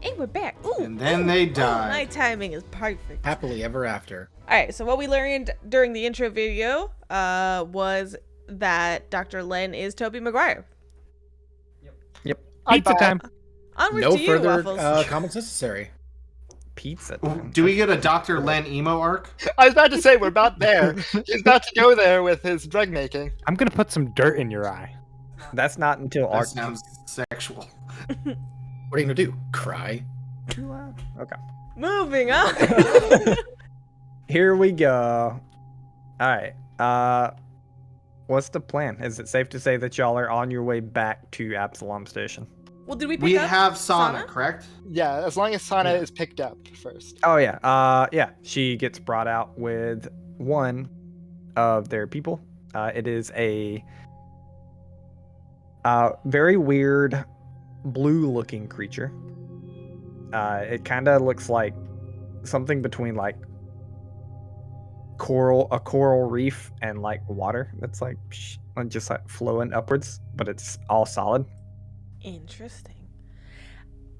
Hey, we're back. Ooh, And then they die. My timing is perfect. Happily ever after. All right, so what we learned during the intro video was that Dr. Len is Tobey Maguire. Yep. Pizza time. Onward No to you, further Waffles. comments necessary. Pizza. Do we get a Dr. Len emo arc? I was about to say, we're about there. He's about to go there with his drug making. I'm gonna put some dirt in your eye. That's not until That arc. sounds sexual. What are you gonna do? Cry? Okay. Moving on. Here we go. All right. What's the plan? Is it safe to say that y'all are on your way back to Absalom Station? Well, did we pick We up have Sana, correct? Yeah, as long as Sana is picked up first. Oh yeah. Yeah. She gets brought out with one of their people. It is a very weird blue-looking creature. It kind of looks like something between like a coral reef and like water that's like just like flowing upwards, but it's all solid. Interesting.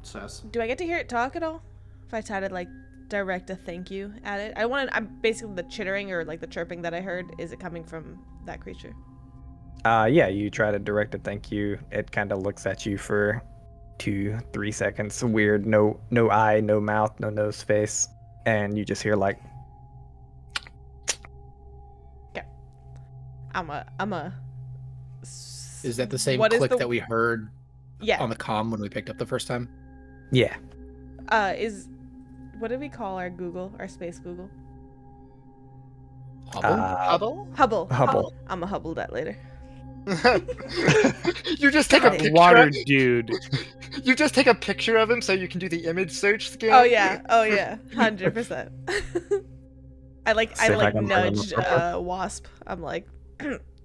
Says. Do I get to hear it talk at all? If I try to like direct a thank you at it, I'm basically the chittering or like the chirping that I heard. Is it coming from that creature? Yeah, you try to direct a thank you. It kind of looks at you for 2-3 seconds. Weird, no eye, no mouth, no nose, face, and you just hear like. Okay. I'm a. Is that the same What is click the- that we heard Yeah. on the comm when we picked up the first time? Yeah. What did we call our Google, our space Google? Hubble? Hubble? Hubble. I'm a Hubble that later. You just take a Got it. picture. Water dude. You just take a picture of him so you can do the image search scan. Oh yeah, 100%. I See if I can bring him nudged up. Wasp. I'm like,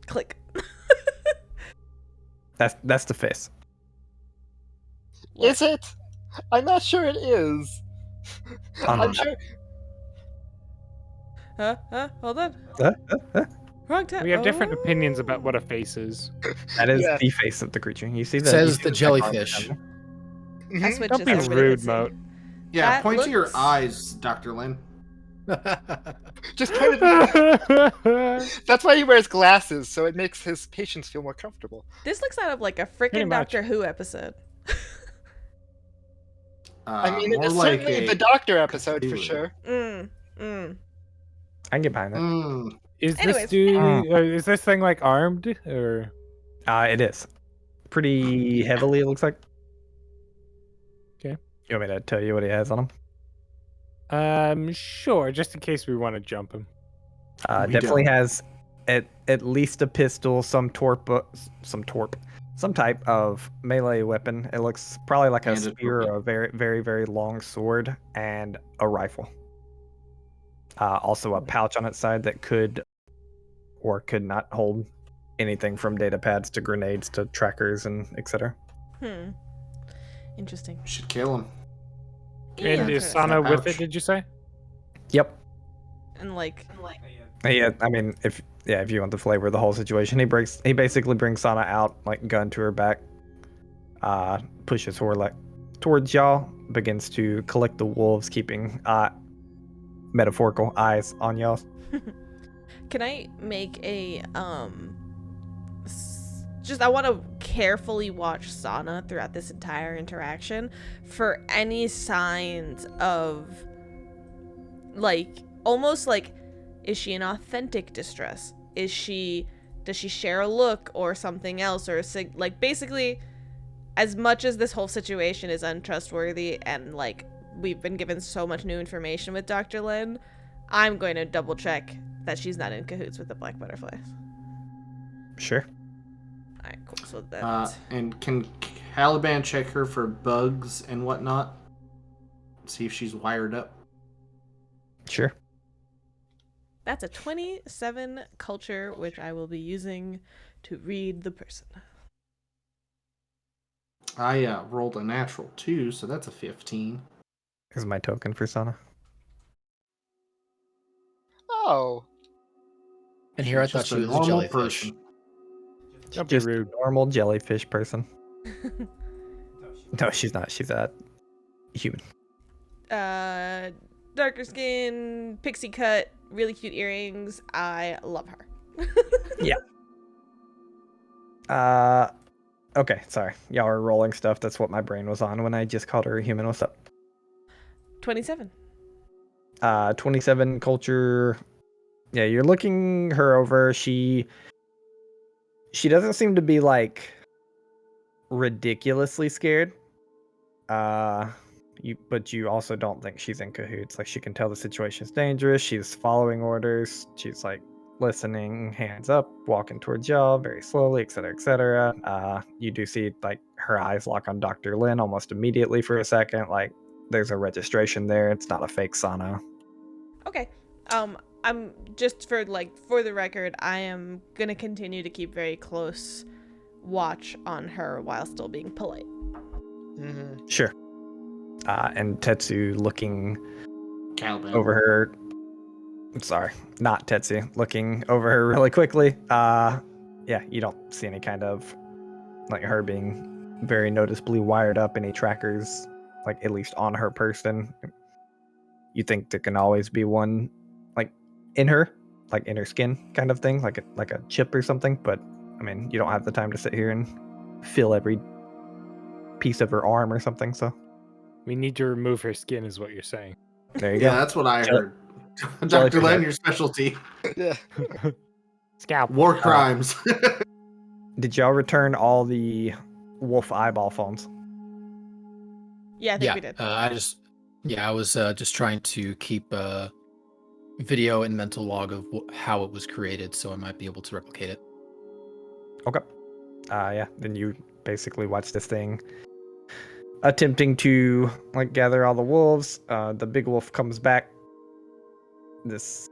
click. That's the face. Is it? I'm not sure it is. I'm sure. Hold on. Wrong time. We have different Oh. opinions about what a face is. That is Yeah. the face of the creature. You see It that? says the jellyfish. I switched Don't this be over to rude, this Moat. thing. Yeah, That point to your looks- eyes, Dr. Len. Just point it. That's why he wears glasses, so it makes his patients feel more comfortable. This looks out of like a Pretty freaking much. Doctor Who episode. I mean, More it's like certainly a the Doctor episode for Cthulhu. sure. I can get behind that. Is Anyways. this dude? Is this thing like armed or? It is. Pretty heavily, it looks like. Okay. You want me to tell you what he has on him? Sure. Just in case we want to jump him. We Definitely don't. has at least a pistol, some type of melee weapon. It looks probably like a And a spear torpedo. or a very, very, very long sword and a rifle. Also a pouch on its side that could or could not hold anything from data pads to grenades to trackers and etc. Interesting. We should kill him. And Yeah. is Sana with Ouch. it? Did you say? Yep. And like, Yeah, I mean, if you want the flavor of the whole situation, he basically brings Sana out, like gun to her back, pushes her like towards y'all, begins to collect the wolves, keeping metaphorical eyes on y'all. can I make a I want to carefully watch Sana throughout this entire interaction for any signs of like almost like, is she in authentic distress? Does she share a look or something else or like basically as much as this whole situation is untrustworthy and like we've been given so much new information with Dr. Lin, I'm going to double check that she's not in cahoots with the black butterflies. Sure. All right, cool. So that And can Caliban check her for bugs and whatnot? See if she's wired up. Sure. that's a 27 culture, which I will be using to read the person. I rolled a natural 2, so that's a 15. Here's my token for Sana. Oh. And here I She's thought just she was a normal jellyfish. person. Don't be Just rude. a normal jellyfish person. No, she's not. She's a human. Darker skin, pixie cut, really cute earrings. I love her. Okay, sorry. Y'all are rolling stuff. That's what my brain was on when I just called her a human. What's up? 27. 27 culture. Yeah, you're looking her over. She doesn't seem to be like ridiculously scared. But you also don't think she's in cahoots. Like, she can tell the situation's dangerous. She's following orders. She's like listening, hands up, walking towards y'all very slowly, etc., etc. You do see like her eyes lock on Dr. Lin almost immediately for a second. Like, there's a registration there. It's not a fake Sana. Okay. I'm just for the record, I am gonna continue to keep very close watch on her while still being polite. Mm-hmm. Sure. And Tetsu looking Caliban. over her. Sorry, not Tetsu. Looking over her really quickly. Yeah, you don't see any kind of like her being very noticeably wired up, any trackers, like at least on her person. You think there can always be one, like in her, like in her skin, kind of thing, like a chip or something. But I mean, you don't have the time to sit here and feel every piece of her arm or something. So We need to remove her skin, is what you're saying. there you Yeah, go. that's what I Jelly- heard. Jellyfish Dr. Len, head. your specialty. Yeah. Scalp. War crimes. Did y'all return all the wolf eyeball phones? Yeah, I think we did. I was just trying to keep video and mental log of how it was created, so I might be able to replicate it. Okay. Yeah. Then you basically watch this thing attempting to like gather all the wolves. The big wolf comes back. This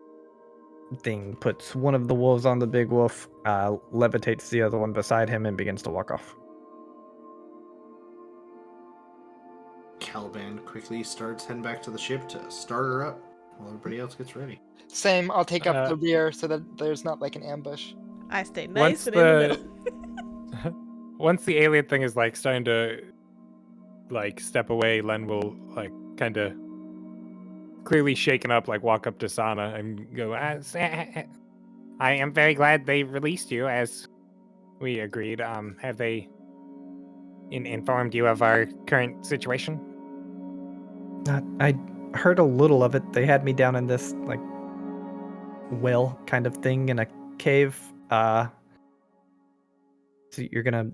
thing puts one of the wolves on the big wolf, levitates the other one beside him, and begins to walk off. Caliban quickly starts heading back to the ship to start her up while everybody else gets ready. Same. I'll take up the Uh, rear so that there's not like an ambush. I stay Once nice and in the middle. Once the alien thing is like starting to like step away, Len will like kind of clearly shaken up, like walk up to Sana and go, I am very glad they released you as we agreed. Have they informed you of our current situation? I heard a little of it. They had me down in this like well kind of thing in a cave. So you're gonna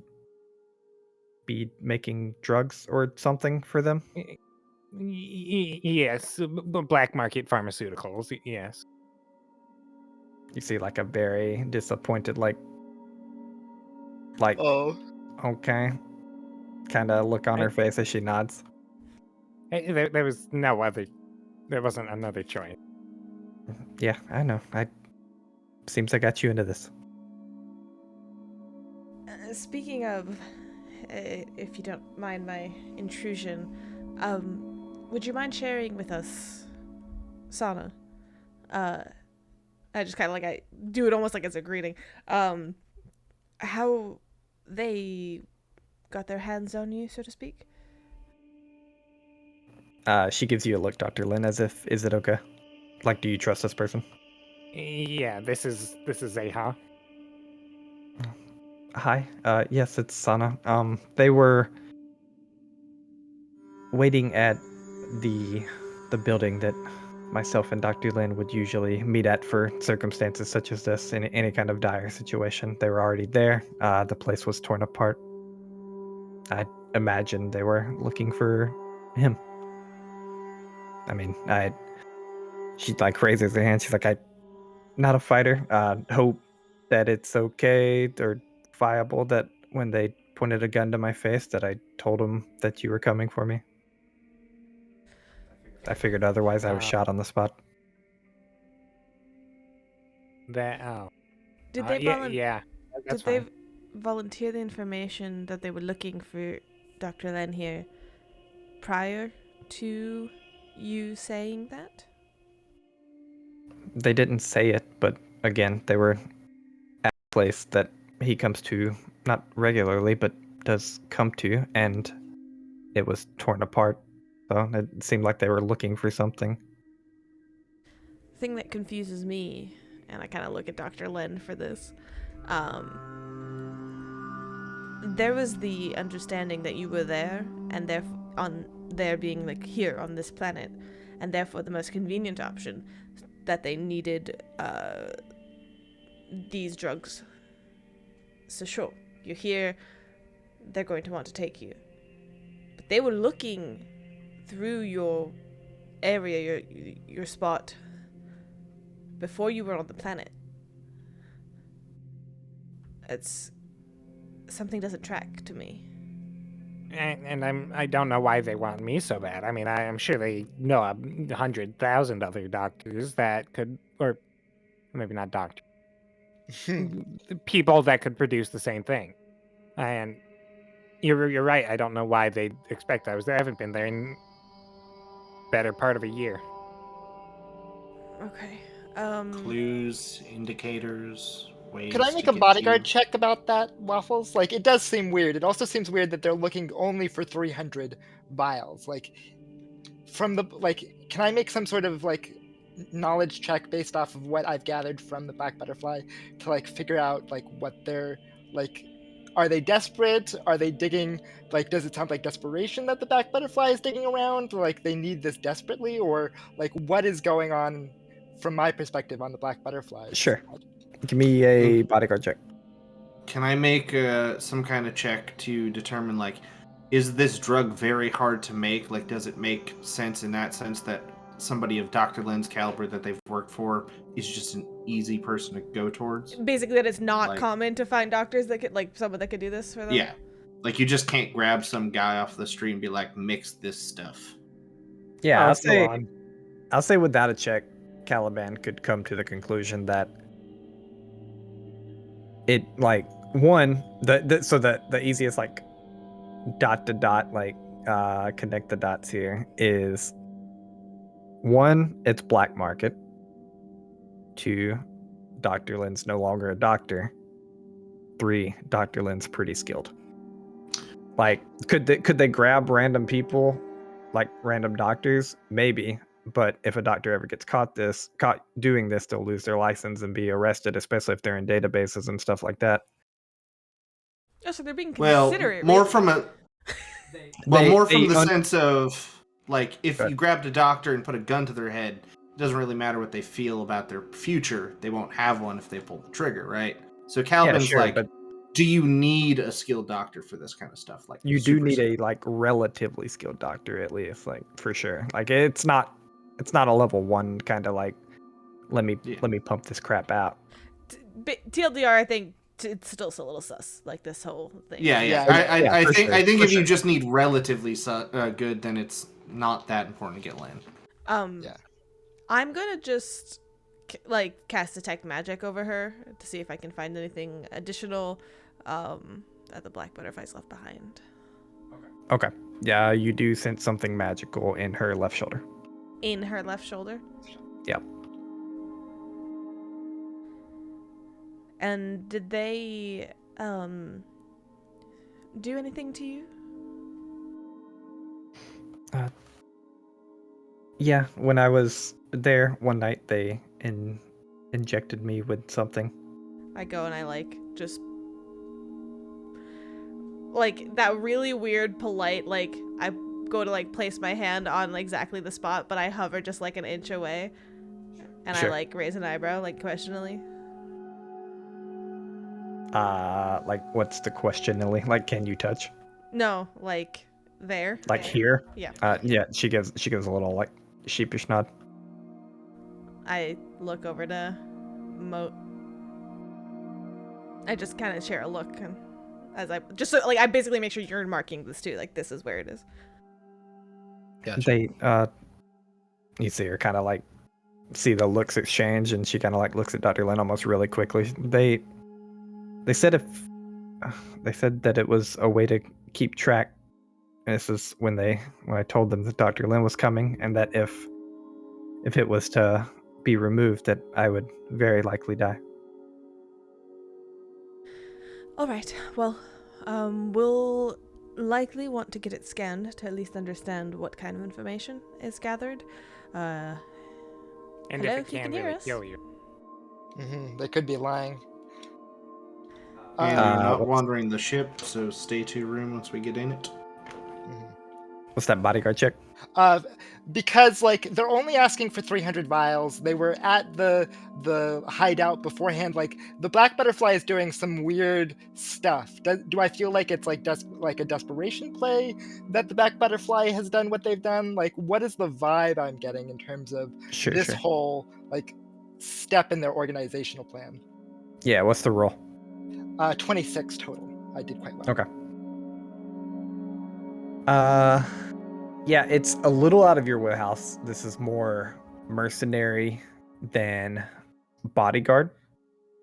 be making drugs or something for them? Yes, black market pharmaceuticals. Yes. You see like a very disappointed like Oh. okay kind of look on her face as she nods. There was no other. There wasn't another choice. Yeah, I know. Seems I got you into this. Speaking of, if you don't mind my intrusion, would you mind sharing with us, Sana? I just kind of like I do it almost like it's a greeting. How they got their hands on you, so to speak? She gives you a look, Dr. Lin, as if, is it okay? Like, do you trust this person? Yeah, this is Zeha. Hi. Yes, it's Sana. They were waiting at the building that myself and Dr. Lin would usually meet at for circumstances such as this, in any kind of dire situation. They were already there. The place was torn apart. I imagine they were looking for him. I mean, she like raises her hand. She's like, I'm not a fighter. Hope that it's okay or viable that when they pointed a gun to my face that I told them that you were coming for me. I figured otherwise I was shot on the spot. Did they yeah, that's did they fine. volunteer the information that they were looking for Dr. Len here prior to you saying that? They didn't say it, but again, they were at a place that he comes to, not regularly, but does come to, and it was torn apart So it seemed like they were looking for something. The thing that confuses me, and I kind of look at Dr. Len for this, there was the understanding that you were there, and there being like here on this planet, and therefore the most convenient option, that they needed these drugs. So sure, you're here, they're going to want to take you. But they were looking through your area, your spot, before you were on the planet. It's something doesn't track to me. And I don't know why they want me so bad. I mean, I'm sure they know 100,000 other doctors that could, or maybe not doctors, people that could produce the same thing. And you're right. I don't know why they expect I was there. I haven't been there in better part of a year. Okay. Clues, indicators, ways Could I to make a get bodyguard you. check about that, Waffles? Like, it does seem weird. It also seems weird that they're looking only for 300 vials. Like, can I make some sort of, like, knowledge check based off of what I've gathered from the Black Butterfly to, like, figure out, like, what they're, like, are they desperate? Are they digging, like, does it sound like desperation that the Black Butterfly is digging around? Like, they need this desperately? Or, like, what is going on from my perspective on the Black Butterflies? Sure. Give me a bodyguard check. Can I make some kind of check to determine, like, is this drug very hard to make? Like, does it make sense in that sense that somebody of Dr. Len's caliber that they've worked for is just an easy person to go towards? Basically, that it's not Like- common to find doctors that could, like, someone that could do this for them. Yeah. Like, you just can't grab some guy off the street and be like, mix this stuff. Yeah, Oh, I'll go say on. without a check, Caliban could come to the conclusion that it, like, one, the easiest, like, dot to dot, like, connect the dots here is, one, it's black market. Two, Dr. Lin's no longer a doctor. Three, Dr. Lin's pretty skilled. Like, could they grab random people, like random doctors? Maybe. But if a doctor ever gets caught doing this, they'll lose their license and be arrested, especially if they're in databases and stuff like that. Oh, so they're being Well, considerate. more really. from a sense of, like, if you grabbed a doctor and put a gun to their head, it doesn't really matter what they feel about their future. They won't have one if they pull the trigger, right? So Calvin's sure, like, but do you need a skilled doctor for this kind of stuff? Like, you do super need skilled? a, like, relatively skilled doctor at least, like, for sure. Like, it's not a level 1 kind of, like, let me pump this crap out. TLDR, I think it's still a little sus, like this whole thing. Yeah. I think if you just need relatively good, then it's not that important to get land. Yeah. I'm gonna just cast detect magic over her to see if I can find anything additional that the Black Butterfly's left behind. Okay. Yeah, you do sense something magical in her left shoulder. In her left shoulder? Yep. And did they do anything to you? Yeah, when I was there one night, they injected me with something. I go and I just that really weird polite, I go to place my hand on exactly the spot, but I hover just an inch away, and Sure. I raise an eyebrow questioningly. What's the question, Lily? Can you touch? No, there. Here? Yeah. Yeah, she gives a little sheepish nod. I look over to Moat. I just kind of share a look, and as I just I basically make sure you're marking this too, this is where it is. Gotcha. They you see her kind of see the looks exchange, and she kind of looks at Dr. Lin almost really quickly. They said that it was a way to keep track. And this is when I told them that Dr. Lin was coming, and that if it was to be removed, that I would very likely die. All right. Well, we'll likely want to get it scanned to at least understand what kind of information is gathered. And Hello, if it you can can hear really us? kill you. They could be lying. And you're not what's- wandering the ship, so stay to your room once we get in it. What's that bodyguard check? Because like they're only asking for 300 vials. They were at the hideout beforehand. Like the black butterfly is doing some weird stuff. Do I feel like it's like like a desperation play that the black butterfly has done what they've done? Like what is the vibe I'm getting in terms of this whole like step in their organizational plan? Yeah, what's the roll? 26 total. I did quite well. Okay. Yeah, it's a little out of your wheelhouse. This is more mercenary than bodyguard,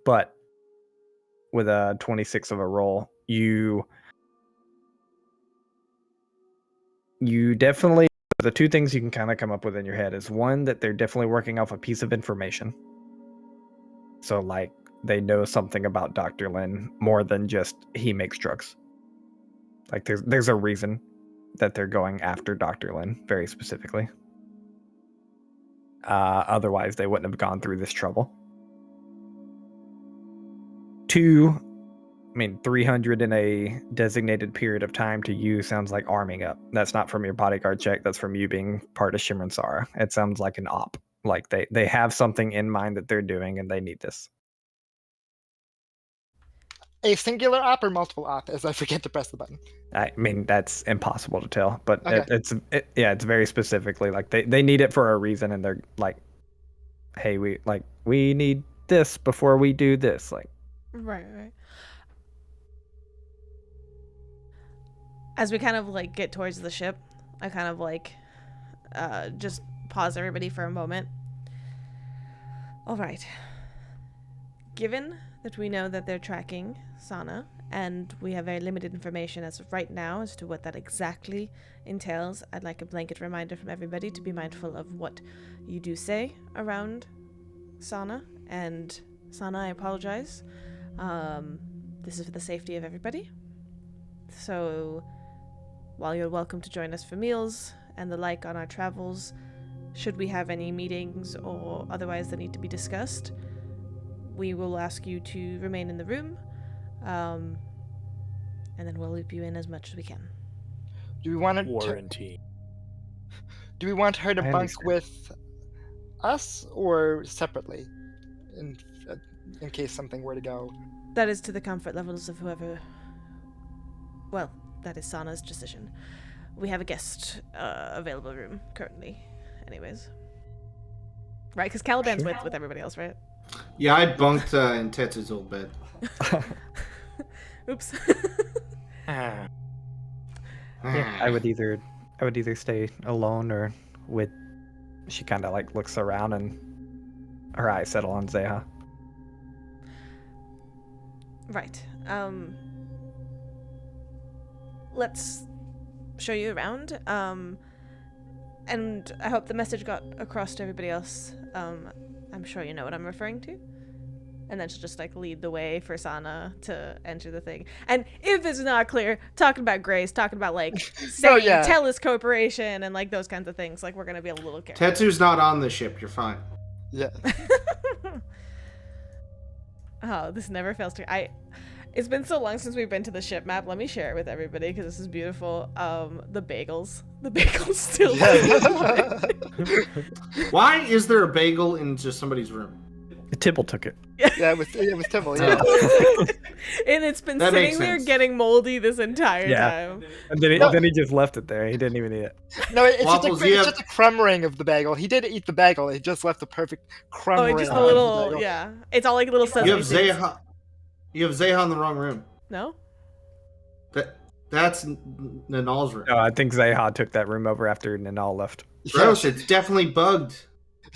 but with a 26 of a roll, you definitely, the two things you can kind of come up with in your head is one, that they're definitely working off a piece of information. So like they know something about Dr. Lin more than just he makes drugs. Like there's a reason that they're going after Dr. Lin very specifically. Otherwise, they wouldn't have gone through this trouble. 2, 300 in a designated period of time to you sounds like arming up. That's not from your bodyguard check. That's from you being part of Shimmer and Sara. It sounds like an op. Like they have something in mind that they're doing and they need this. A singular op or multiple op, as I forget to press the button. That's impossible to tell, but Okay. it's very specifically like they need it for a reason, and they're like, hey, we need this before we do this. Like, Right. As we kind of like get towards the ship, I kind of like just pause everybody for a moment. All right. Given that we know that they're tracking Sana, and we have very limited information as of right now as to what that exactly entails, I'd like a blanket reminder from everybody to be mindful of what you do say around Sana. And Sana, I apologize. This is for the safety of everybody. So, while you're welcome to join us for meals and the like on our travels, should we have any meetings or otherwise that need to be discussed, we will ask you to remain in the room, and then we'll loop you in as much as we can. Do we want Warranty. Do we want her to I bunk understand. with us or separately, in case something were to go? That is to the comfort levels of whoever. Well, that is Sana's decision. We have a guest available room currently, anyways. Right, because Caliban's Sure. with everybody else, right? Yeah, I bunked in Tetsu's old bed. Oops. Ah, yeah, I would either stay alone or with. She kind of like looks around and her eyes settle on Zeha. Right. Let's show you around. And I hope the message got across to everybody else. I'm sure you know what I'm referring to. And then she'll just like lead the way for Sana to enter the thing. And if it's not clear, talking about Grace, talking about like saying yeah. Tellus Corporation and like those kinds of things, like we're gonna be a little careful. Tetsu's not on the ship. You're fine. Yeah. Oh, this never fails to. It's been so long since we've been to the ship map. Let me share it with everybody because this is beautiful. The bagels still. Why is there a bagel in just somebody's room? Tibble took it. Yeah, it was Tibble. Yeah. And it's been That makes sitting there sense. getting moldy this entire Yeah. time. And then he just left it there. He didn't even eat it. No, it's Waffles, you it's have- just a crumb ring of the bagel. He did eat the bagel. He just left the perfect crumb ring. Just on a the little, bagel. yeah. It's all like little sesame You have seeds. Zeha. You have Zeha in the wrong room. No? That's Nanal's room. No, I think Zeha took that room over after Nanal left. Gross, it's definitely bugged.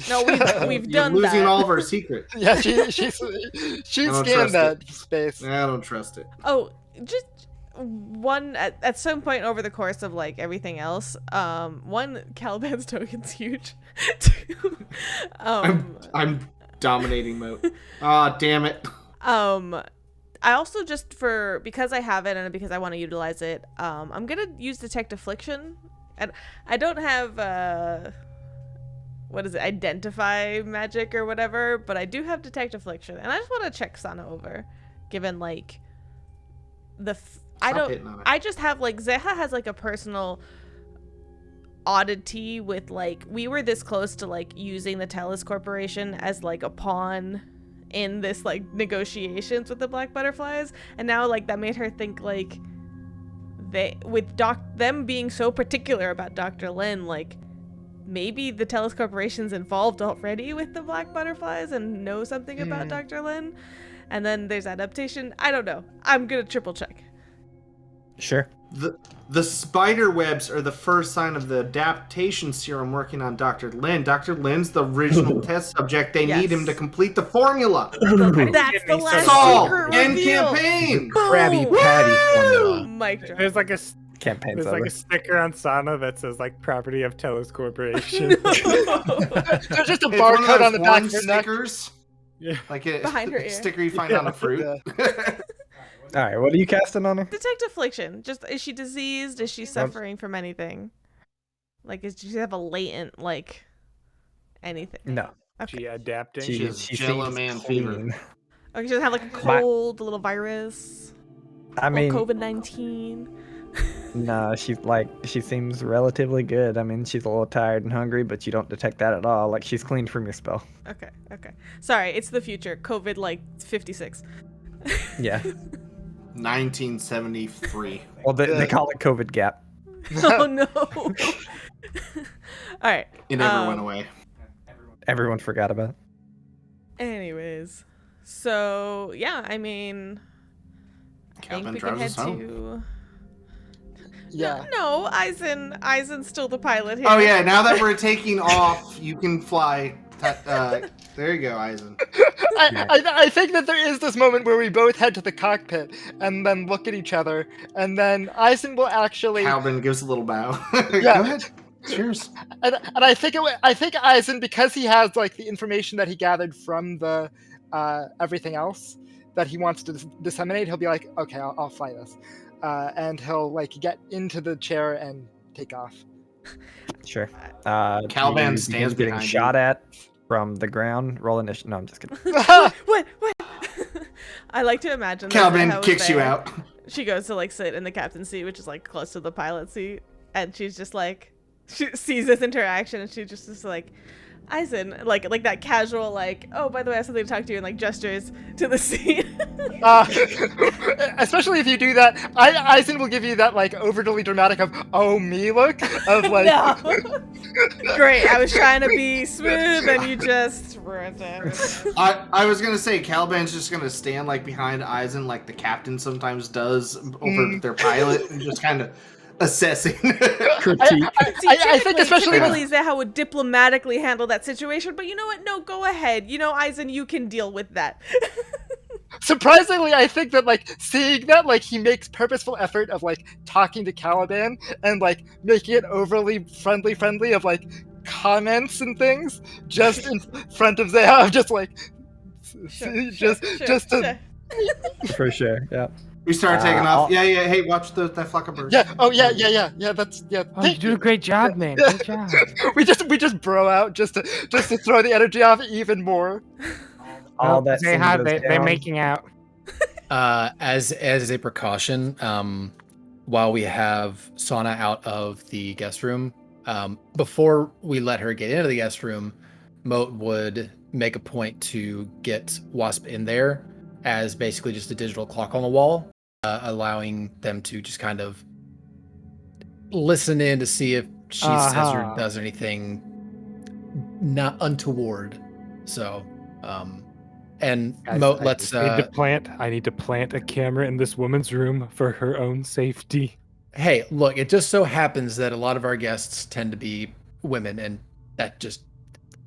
No, we've You're done losing that. all of our secrets. Yeah, she don't scanned trust that space. I don't trust it. Oh, just one at some point over the course of like everything else. One, Caliban's token's huge. Two, I'm dominating mode. Ah, damn it. I also just because I have it and because I want to utilize it, I'm gonna use Detect Affliction, and I don't have identify magic or whatever, but I do have Detect Affliction, and I just want to check Sana over, given like I just have like Zeha has like a personal oddity with like we were this close to like using the Tellus Corporation as like a pawn in this like negotiations with the Black Butterflies, and now like that made her think like them being so particular about Dr. Lin, like maybe the Tellus Corporation's involved already with the Black Butterflies and know something about Dr. Lin. And then there's adaptation. I don't know. I'm gonna triple check. Sure. The spider webs are the first sign of the adaptation serum working on Dr. Lin. Dr. Lin's the original test subject. They need him to complete the formula. That's the last secret End reveal. campaign. Krabby Patty formula. Mic drop. There's like a Campaign's there's over. like a sticker on Sana that says like property of Tellus Corporation. There's just a It's one of barcode on those the back orange of her neck. stickers. Yeah. Like a Behind her ear. sticker you find on a fruit. All right, what are you casting on her? Detect Affliction. Just, is she diseased? Is she suffering from anything? Like, does she have a latent, like, anything? No. She adapting. She Jello seems Man clean. fever. Or she doesn't have, like, a cold, a little virus? I mean, COVID-19? no, she seems relatively good. I mean, she's a little tired and hungry, but you don't detect that at all. Like, she's cleaned from your spell. Okay. Sorry, it's the future. COVID, like, 56. Yeah. 1973. Well, they call it COVID gap. Oh, no. All right. It never went away. Everyone forgot about it. Anyways. So, yeah, I mean... Calvin we can drives head us home. to... Yeah. No, Aizen's still the pilot here. Oh yeah, now that we're taking off, you can fly. There you go, Aizen. I think that there is this moment where we both head to the cockpit and then look at each other, and then Aizen will actually. Calvin gives a little bow. Yeah. Go ahead. Cheers. And I think Aizen, because he has like the information that he gathered from the everything else that he wants to disseminate, he'll be like, okay, I'll fly this, and he'll like get into the chair and take off. Sure. Calvan you stands begin getting behind shot at from the ground. Roll initiative. No, I'm just kidding. What? I like to imagine that Calvin Zeha was kicks you there. out. She goes to like sit in the captain's seat, which is like close to the pilot seat, and she's just like, she sees this interaction and she just is like, Aizen, like that casual like, oh, by the way, I have something to talk to you, and like gestures to the seat. Especially if you do that, Aizen will give you that like overly dramatic of "oh me" look of like. No. Great, I was trying to be smooth, and you just ruined it. I was gonna say Calban's just gonna stand like behind Aizen, like the captain sometimes does over their pilot, and just kind of assessing. I think especially typically Zeha would diplomatically handle that situation, but you know what? No, go ahead. You know, Aizen, you can deal with that. surprisingly, I think that like seeing that, like he makes purposeful effort of like talking to Caliban and like making it overly friendly of like comments and things just in front of Zeha, just like just to. For sure. Yeah. We start taking off. Yeah. Hey, watch that flock of birds. Yeah. Oh yeah. That's yeah. Oh, you do a great job, man. Great job. we just bro out just to throw the energy off even more. All that Say scene hi. goes They're down. making out. As a precaution, while we have Sana out of the guest room, before we let her get into the guest room, Moat would make a point to get Wasp in there as basically just a digital clock on the wall, allowing them to just kind of listen in to see if she says or does anything not untoward. So, and Guys, Moat I lets need to plant a camera in this woman's room for her own safety. hey, look, it just so happens that a lot of our guests tend to be women, and that just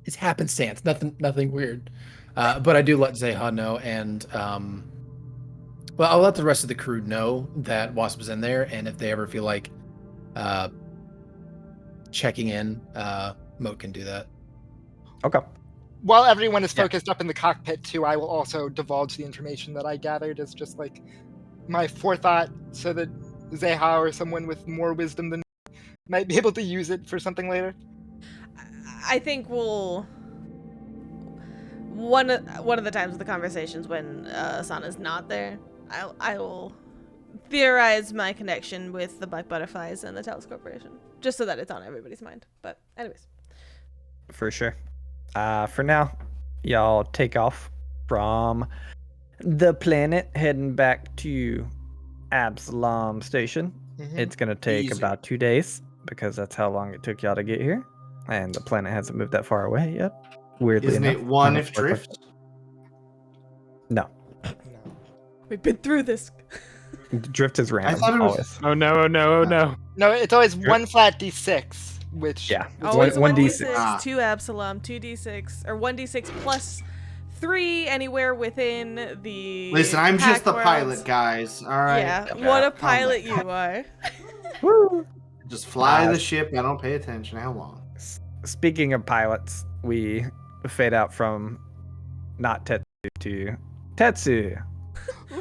it's happenstance, nothing weird. But I do let Zeha know, and well, I'll let the rest of the crew know that Wasp is in there, and if they ever feel like checking in, Moat can do that. Okay. while everyone is Yeah. focused up in the cockpit too, I will also divulge the information that I gathered as just like my forethought, so that Zeha or someone with more wisdom than me might be able to use it for something later. I think we'll one of the times of the conversations when Asana's not there, I will theorize my connection with the Black Butterflies and the Talos Corporation, just so that it's on everybody's mind. But anyways, For sure. For now, y'all take off from the planet, heading back to Absalom Station. Mhm. It's gonna take Easy. about 2 days because that's how long it took y'all to get here, and the planet hasn't moved that far away yet. Weirdly Isn't enough, it one planets if work like drift? that. No. we've been through this. No, drift is random. thought it was- Always. Oh no! Oh no! Oh no! No, it's always Sure. one flat d6, which Yeah. is Always one one D6. d6, 2 Absalom, 2d6, or 1d6 plus 3 anywhere within the. Listen, I'm just Pact the Worlds. pilot, guys. All right. Yeah, Calm what a down. pilot you are. Woo! Just fly Uh, the ship. I don't pay attention how long. Speaking of pilots, we fade out from not Tetsu to Tetsu.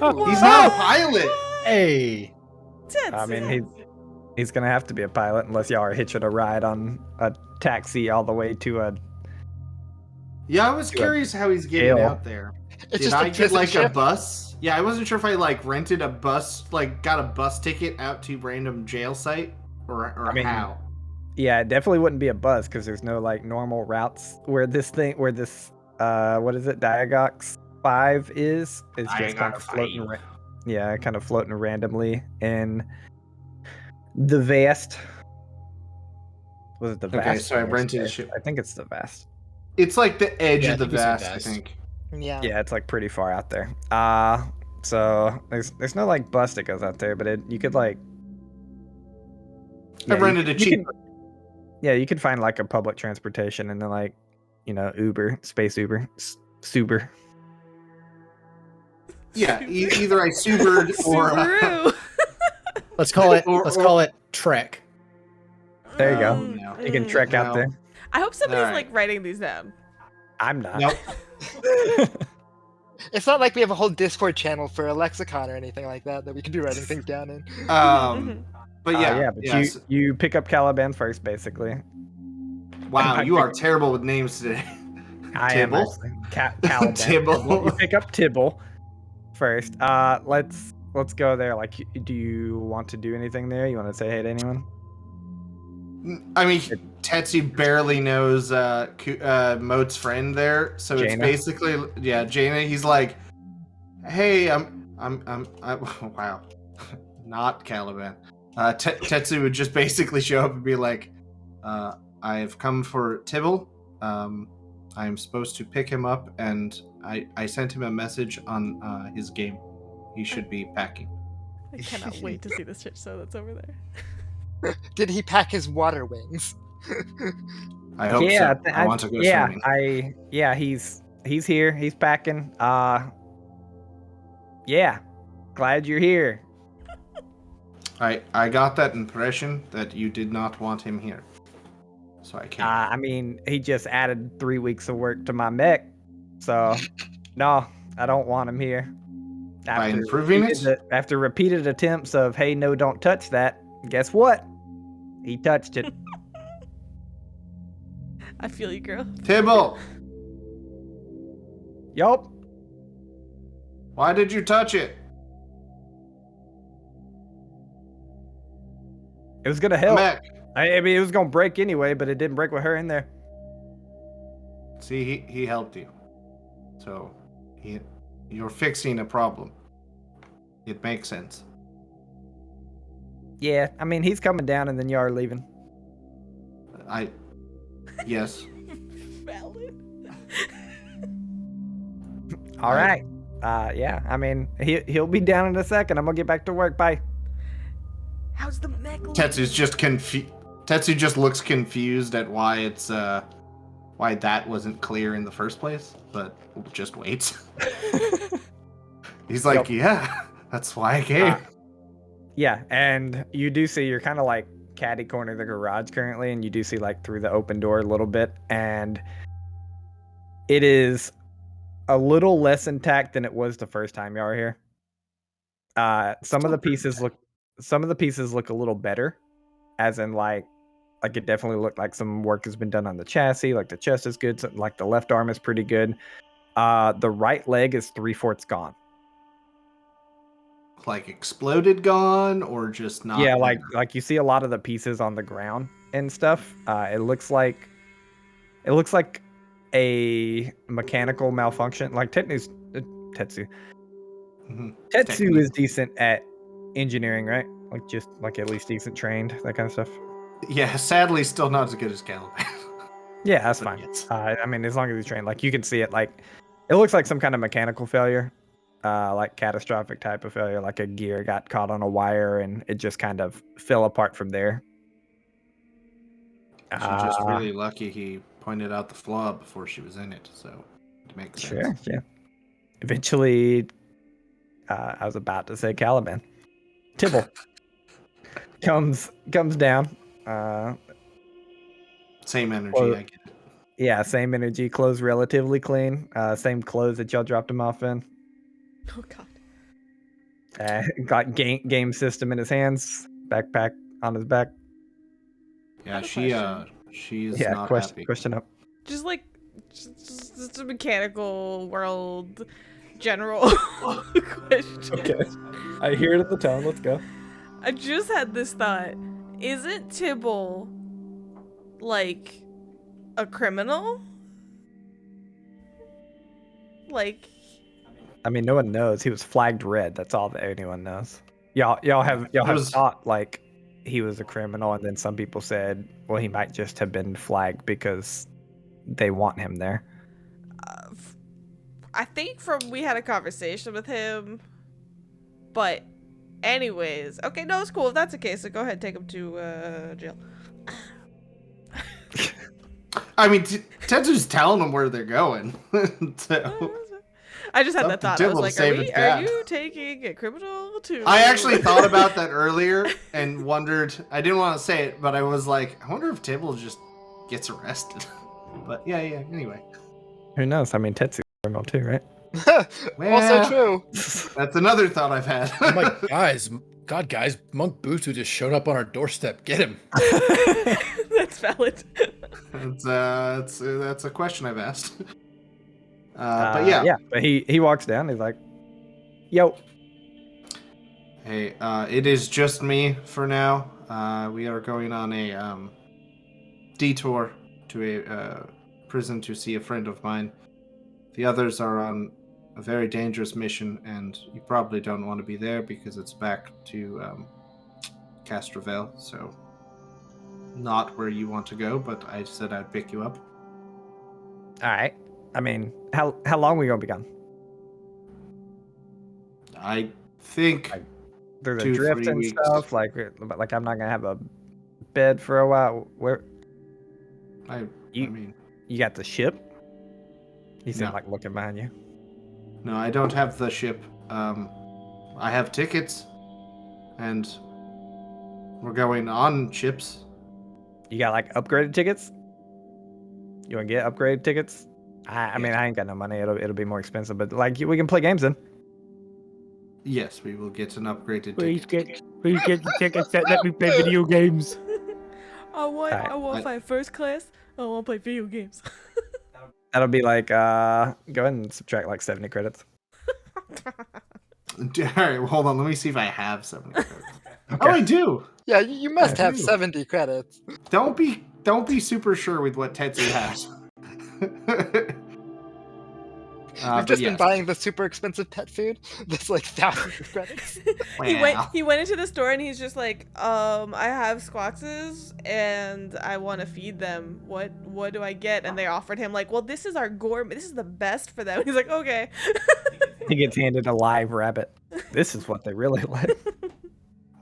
Ooh. He's not a pilot. Hey, I mean, he's gonna have to be a pilot unless y'all are hitching a ride on a taxi all the way to a. Yeah, I was To a curious how he's getting jail. out there. It's Did just I a get prison like ship. a bus? Yeah, I wasn't sure if I like rented a bus, like got a bus ticket out to random jail site, or I mean, how. Yeah, it definitely wouldn't be a bus because there's no like normal routes where this what is it, Diagox 5 is. It's just kind Diagox of floating. 5. Yeah, kind of floating randomly in the vast. Was it the vast? Okay, so I or rented a space? ship. I think it's the vast. It's like the edge Yeah, of the I think it's in vast, I vast. think. Yeah. Yeah, it's like pretty far out there. So there's no like bus that goes out there, but you could like. I you rented could- a you cheap. could- Yeah, you could find like a public transportation and then like, Uber, space Uber, Suber. Yeah, either I Subered or Subaru. let's call it. Or- let's or- call it Trek. There you go. No. You can trek out No. there. I hope somebody's Alright. like writing these down. I'm not. Nope. It's not like we have a whole Discord channel for a lexicon or anything like that we could be writing things down in. But yeah, but yes. you pick up Caliban first, basically. Wow, you are terrible with names today. I am Tibble? actually. Caliban. Tibble. You pick up Tibble first. Let's go there. Like, do you want to do anything there? You want to say hey to anyone? I mean, Tetsu barely knows Moat's friend there, so it's Jaina. basically Jaina. He's like, "Hey, wow, not Caliban." Tetsu would just basically show up and be like, "I've come for Tibble. I'm supposed to pick him up, and I sent him a message on his game. He should be packing." I cannot wait to see this shit show that's over there. Did he pack his water wings? I hope so. I want to go swimming. He's here. He's packing. Yeah. Glad you're here. I got that impression that you did not want him here, so I can't. I mean, he just added 3 weeks of work to my mech, so no, I don't want him here. By improving it? After repeated attempts of, hey, no, don't touch that, guess what? He touched it. I feel you, girl. Tibble, Yup. why did you touch it? It was gonna The help. mech. I mean, it was gonna break anyway, but it didn't break with her in there. See, he helped you. So, you're fixing a problem. It makes sense. Yeah, I mean, he's coming down, and then you are leaving. Yes. Valid. All right. Yeah. I mean, he'll be down in a second. I'm gonna get back to work. Bye. How's the mech? Tetsu's just Tetsu just looks confused at why it's why that wasn't clear in the first place, but just waits. He's like, Yep. yeah, that's why I came. Yeah, and you do see you're kind of like catty corner of the garage currently, and you do see like through the open door a little bit, and It is a little less intact than it was the first time y'all were here. Some of the pieces look a little better, as in like it definitely looked like some work has been done on the chassis. Like the chest is good, so, like the left arm is pretty good. The right leg is 3/4 gone. Like exploded, gone, or just not? Yeah, there? like you see a lot of the pieces on the ground and stuff. It looks like a mechanical malfunction. Like Tetsu Mhm. Tetsu Technique. is decent at engineering, right? Like just like at least decent trained, that kind of stuff. Yeah, sadly, still not as good as Caliban. Yeah, that's But fine. yes. I mean, as long as he's trained, like you can see it. Like it looks like some kind of mechanical failure, like catastrophic type of failure. Like a gear got caught on a wire and it just kind of fell apart from there. She's just really lucky he pointed out the flaw before she was in it, so it makes sense. Sure, yeah. Eventually, I was about to say Caliban. Tibble comes down. Same energy, Well, I get it. Yeah, same energy. Clothes relatively clean. Same clothes that y'all dropped him off in. Oh god. Got game system in his hands. Backpack on his back. Yeah, have a question. she's Yeah, not question happy. question up. Just like just a mechanical world general question. Okay, I hear it at the tone. Let's go. I just had this thought. Isn't Tibble like a criminal? Like I mean, no one knows. He was flagged red. That's all that anyone knows. Y'all have thought like he was a criminal, and then some people said, well, he might just have been flagged because they want him there. I think we had a conversation with him, but anyways, okay, no, it's cool. If that's the case, so go ahead, take him to jail. I mean, Tetsu's telling them where they're going. So I just had It's that up to thought. I was Tibble to like, save his are dad. you taking a criminal to? I actually thought about that earlier and wondered. I didn't want to say it, but I was like, I wonder if Tibble just gets arrested. But yeah. Anyway, Who knows? I mean, Tetsu's a criminal too, right? Well, Also true. that's another thought I've had. I'm like, guys, Monk Bootu just showed up on our doorstep. Get him. That's valid. That's a question I've asked. But yeah. But he walks down. He's like, "Yo, Hey, it is just me for now. We are going on a detour to a prison to see a friend of mine. The others are on a very dangerous mission, and you probably don't want to be there because it's back to Castrovel, so not where you want to go, but I said I'd pick you up. all right." I mean, how long we gonna be gone? I think There's 2-3 a drift and weeks. stuff. Like I'm not gonna have a bed for a while. Where I You- mean, you got the ship? He said, No. like looking behind you. no, I don't have the ship. I have tickets, and we're going on ships. You got like upgraded tickets? You wanna get upgraded tickets? I mean, I ain't got no money. It'll be more expensive, but like we can play games then. Yes, we will get an upgraded Please ticket. get the tickets that let me play video games. I want Alright. fly first class. I want to play video games. That'll be like go ahead and subtract like 70 credits. All right, well, hold on. Let me see if I have 70 credits. Oh, I do. Yeah, you must I have do. 70 credits. Don't be super sure with what Tetsu has. We've just been buying the super expensive pet food that's like thousands of credits. He went into the store and he's just like, I have squawxes and I want to feed them. What do I get? And they offered him like, well, this is our gourmet. This is the best for them. He's like, okay. He gets handed a live rabbit. This is what they really like.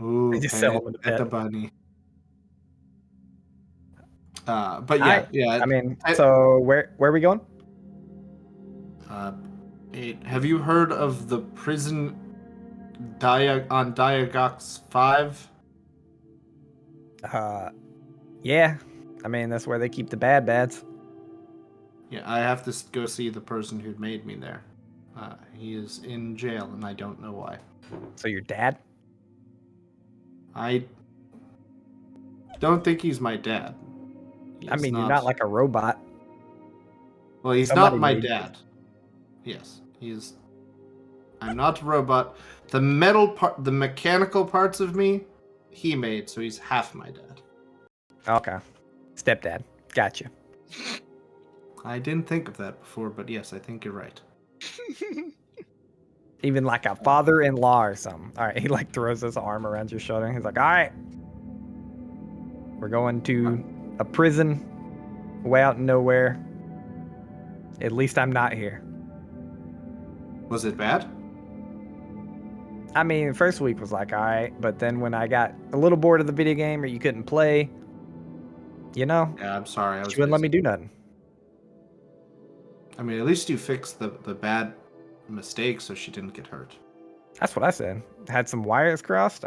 Ooh, They just sell him in the pet the pet. bunny. But yeah. I mean, so where are we going? Have you heard of the prison on Diagox 5? Yeah. I mean, that's where they keep the bad bads. Yeah, I have to go see the person who made me there. He is in jail, and I don't know why. So your dad? I don't think he's my dad. I mean, you're not like a robot. Well, he's somebody not my made you. dad. Yes, he's. I'm not a robot. The metal part, the mechanical parts of me, he made, so he's half my dad. Okay. Stepdad. Gotcha. I didn't think of that before, but yes, I think you're right. Even like a father-in-law or something. All right, he like throws his arm around your shoulder. He's like, all right, we're going to a prison way out in nowhere. At least I'm not here. Was it bad? I mean, first week was like, all right, but then when I got a little bored of the video game or you couldn't play, you know, Yeah, I'm sorry. she wouldn't let me do nothing. I mean, at least you fixed the bad mistake so she didn't get hurt. That's what I said. Had some wires crossed.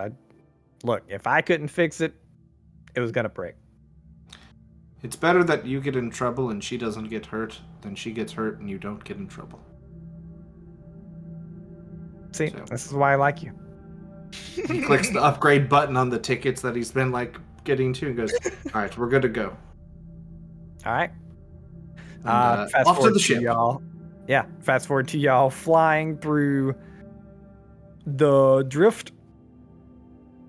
Look, if I couldn't fix it, it was gonna break. It's better that you get in trouble and she doesn't get hurt than she gets hurt and you don't get in trouble. See, So- this is why I like you. He clicks the upgrade button on the tickets that he's been like getting to and goes, "All right, we're good to go." All right. And, Fast off to forward the ship. y'all. Yeah, fast forward to y'all flying through the drift,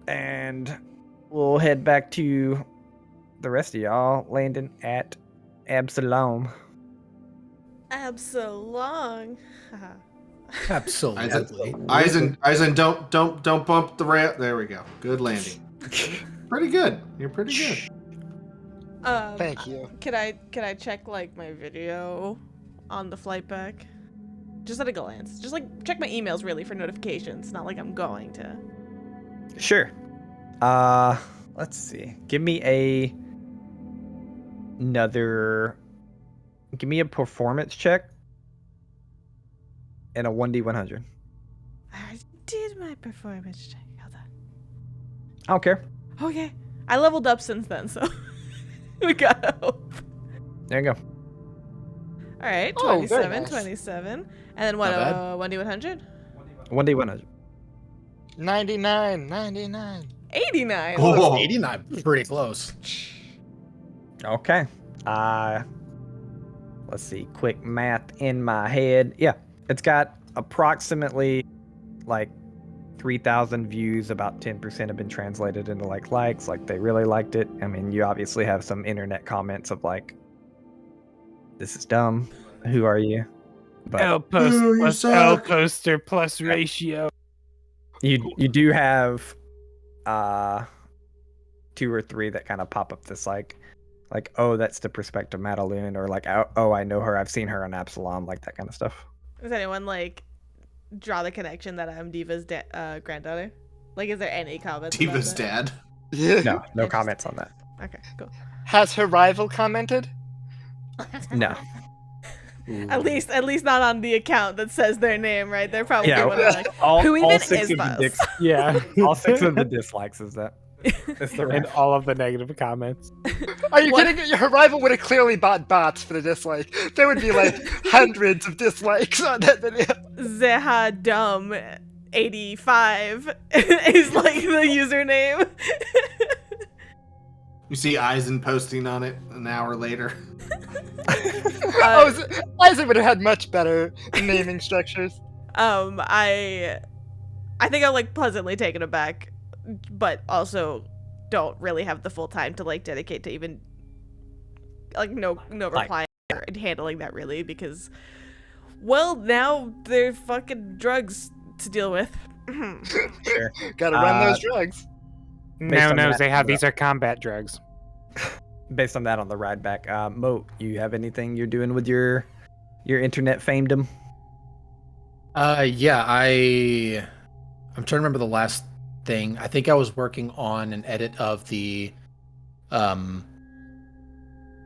and we'll head back to the rest of y'all landing at Absalom. Absalom. Absolutely. Eisen, don't bump the ramp. There we go. Good landing. Pretty good. You're pretty good. Thank you. Can I check like my video on the flight back? Just at a glance. Just like check my emails really for notifications. Not like I'm going to. Sure. Let's see. Give me a performance check and a 1d100. I did my performance check. Hold on. I don't care. Okay. I leveled up since then, so we gotta hope. There you go. All right, Oh, very 27, nice. 27. And then what, Not bad. 1d100? 1d100. 99. 89. Oh. 89, pretty close. Okay. Let's see. Quick math in my head. Yeah, it's got approximately like 3,000 views. About 10% have been translated into like likes. Like they really liked it. I mean, you obviously have some internet comments of like, "This is dumb. Who are you?" But L post Ooh, you plus L suck. poster plus ratio. you do have 2 or 3 that kind of pop up this like, oh, that's the perspective Madaloon, or like, oh, I know her, I've seen her on Absalom, like that kind of stuff. Does anyone like draw the connection that I'm Diva's granddaughter? Like, is there any comments? about Diva's that? dad. No, no comments on that. Okay, cool. Has her rival commented? No. At least not on the account that says their name, right? They're probably Yeah, gonna like, all, who all even 6 is of the this? Yeah. all 6 of the dislikes is that. It's the And rest. all of the negative comments. Are you What? kidding? Her rival would have clearly bought bots for the dislike. There would be like hundreds of dislikes on that video. Zeha Dumb 85 is like the username. You see Eisen posting on it an hour later. Isaac would have had much better naming structures. I think I'm like pleasantly taken aback, but also don't really have the full time to like dedicate to even like no reply or handling that really, because well, now they're fucking drugs to deal with. Sure. Gotta run those drugs. No, on that, Zeha, these are combat drugs. Based on that, on the ride back, Moat, you have anything you're doing with your internet famedom? Yeah, I'm trying to remember the last thing. I think I was working on an edit of the of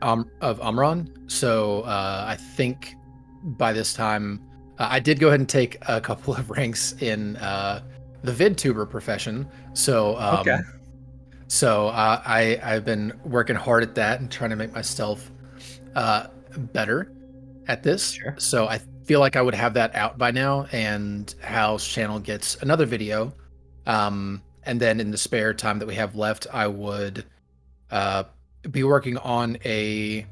Umron. So I think by this time I did go ahead and take a couple of ranks in the VidTuber profession. So Okay. So I've been working hard at that and trying to make myself better. at this. Sure. So I feel like I would have that out by now, and Hal's channel gets another video. And then in the spare time that we have left, I would be working on I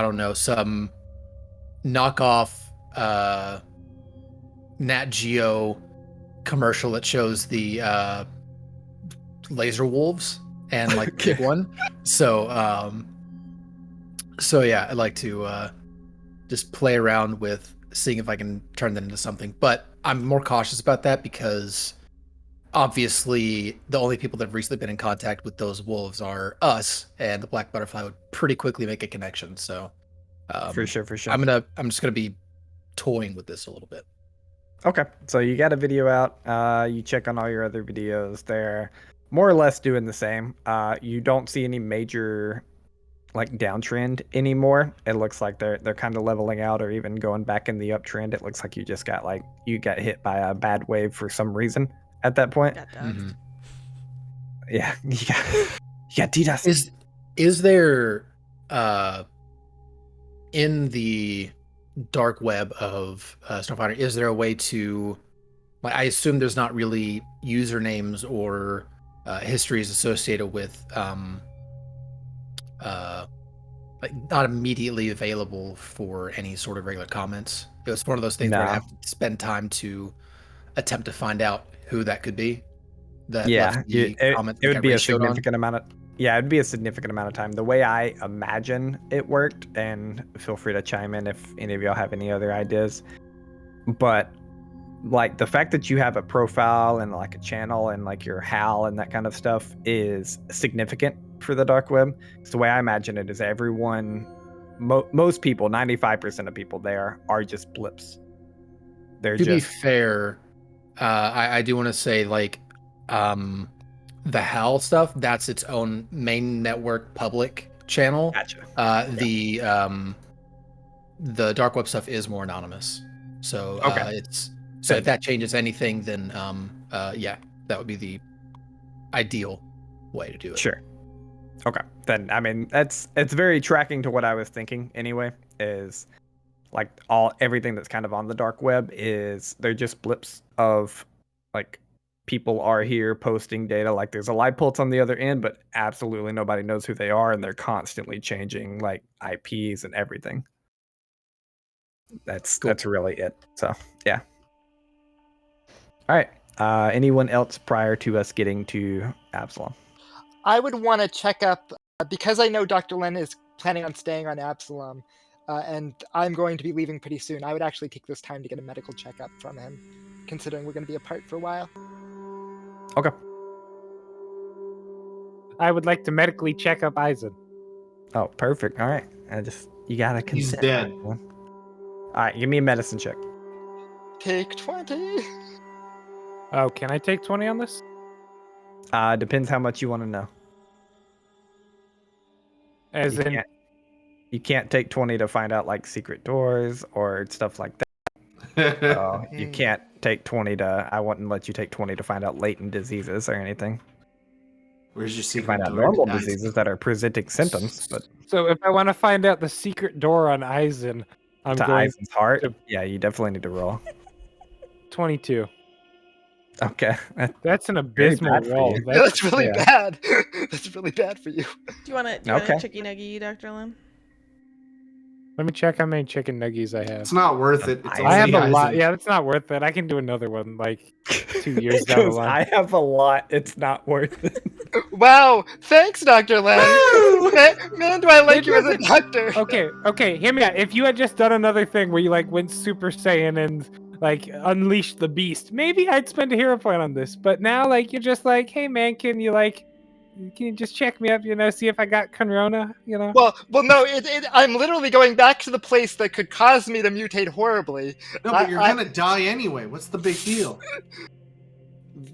don't know, some knockoff Nat Geo commercial that shows the laser wolves and like the big one. So yeah, I'd like to just play around with seeing if I can turn that into something. But I'm more cautious about that because obviously the only people that have recently been in contact with those wolves are us, and the black butterfly would pretty quickly make a connection. So For sure. I'm just gonna be toying with this a little bit. Okay, so you got a video out. You check on all your other videos. They're more or less doing the same. You don't see any major like downtrend anymore. It looks like they're kind of leveling out or even going back in the uptrend. It looks like you just got hit by a bad wave for some reason at that point. Got doxed. Mhm. Yeah, you got DDoS. Is there in the dark web of Starfinder, is there a way to, like, I assume there's not really usernames or histories associated with like not immediately available for any sort of regular comments? It was one of those things where I'd No. have to spend time to attempt to find out who that could be. That Yeah, left the comment it that would be Ray a showed on. significant amount of. Yeah, it'd be a significant amount of time. The way I imagine it worked, and feel free to chime in if any of y'all have any other ideas. But like the fact that you have a profile and like a channel and like your HAL and that kind of stuff is significant for the dark web. So the way I imagine it is everyone, most people, 95% of people there are just blips. They're To be just fair, I do want to say, like, the HAL stuff, that's its own main network public channel. gotcha. The dark web stuff is more anonymous. So Okay. if that changes anything, then yeah, that would be the ideal way to do it. Sure. Okay. Then I mean it's very tracking to what I was thinking anyway, is like everything that's kind of on the dark web is they're just blips of like people are here posting data. Like there's a live pulse on the other end, but absolutely nobody knows who they are, and they're constantly changing like IPs and everything. That's really it. So yeah. All right. Anyone else prior to us getting to Absalom? I would want to check up because I know Dr. Len is planning on staying on Absalom, and I'm going to be leaving pretty soon. I would actually take this time to get a medical checkup from him, considering we're going to be apart for a while. Okay. I would like to medically check up Eisen. Oh, perfect. All right. You gotta He's consent. dead. All right, give me a medicine check. Take 20. Oh, can I take 20 on this? Depends how much you want to know. As in, You can't take 20 to find out like secret doors or stuff like that. You can't take 20 to. I wouldn't let you take 20 to find out latent diseases or anything. Where's your You secret find out door? normal Nice. diseases that are presenting symptoms, but so if I want to find out the secret door on Eisen, I'm to going Eisen's heart, to- yeah, you definitely need to roll. 22. Okay. That's an Very abysmal bad for roll. you. That's really yeah. bad. That's really bad for you. Do you want to Okay. chicky nuggy, Dr. Lim? Let me check how many chicken nuggies I have. It's not worth it. It's I have only a lot. Eisen. Yeah, it's not worth it. I can do another one like 2 years It down the goes, line. I have a lot. It's not worth it. Wow. Thanks, Dr. Len. Man, do I like you as a doctor. Okay, hear me out. If you had just done another thing where you like went Super Saiyan and like unleashed the beast, maybe I'd spend a hero point on this. But now, like, you're just like, hey man, can you just check me up, see if I got Corona, Well, no. I'm literally going back to the place that could cause me to mutate horribly. No, but you're gonna die anyway. What's the big deal?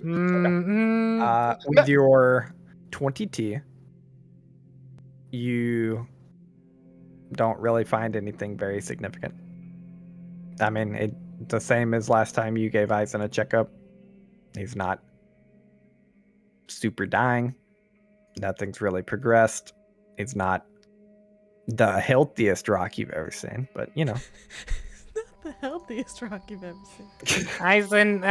With your 20T, you don't really find anything very significant. I mean, it's the same as last time you gave Eisen a checkup. He's not super dying. Nothing's really progressed. He's not the healthiest rock you've ever seen, but you know. Not the healthiest rock you've ever seen. Eisen,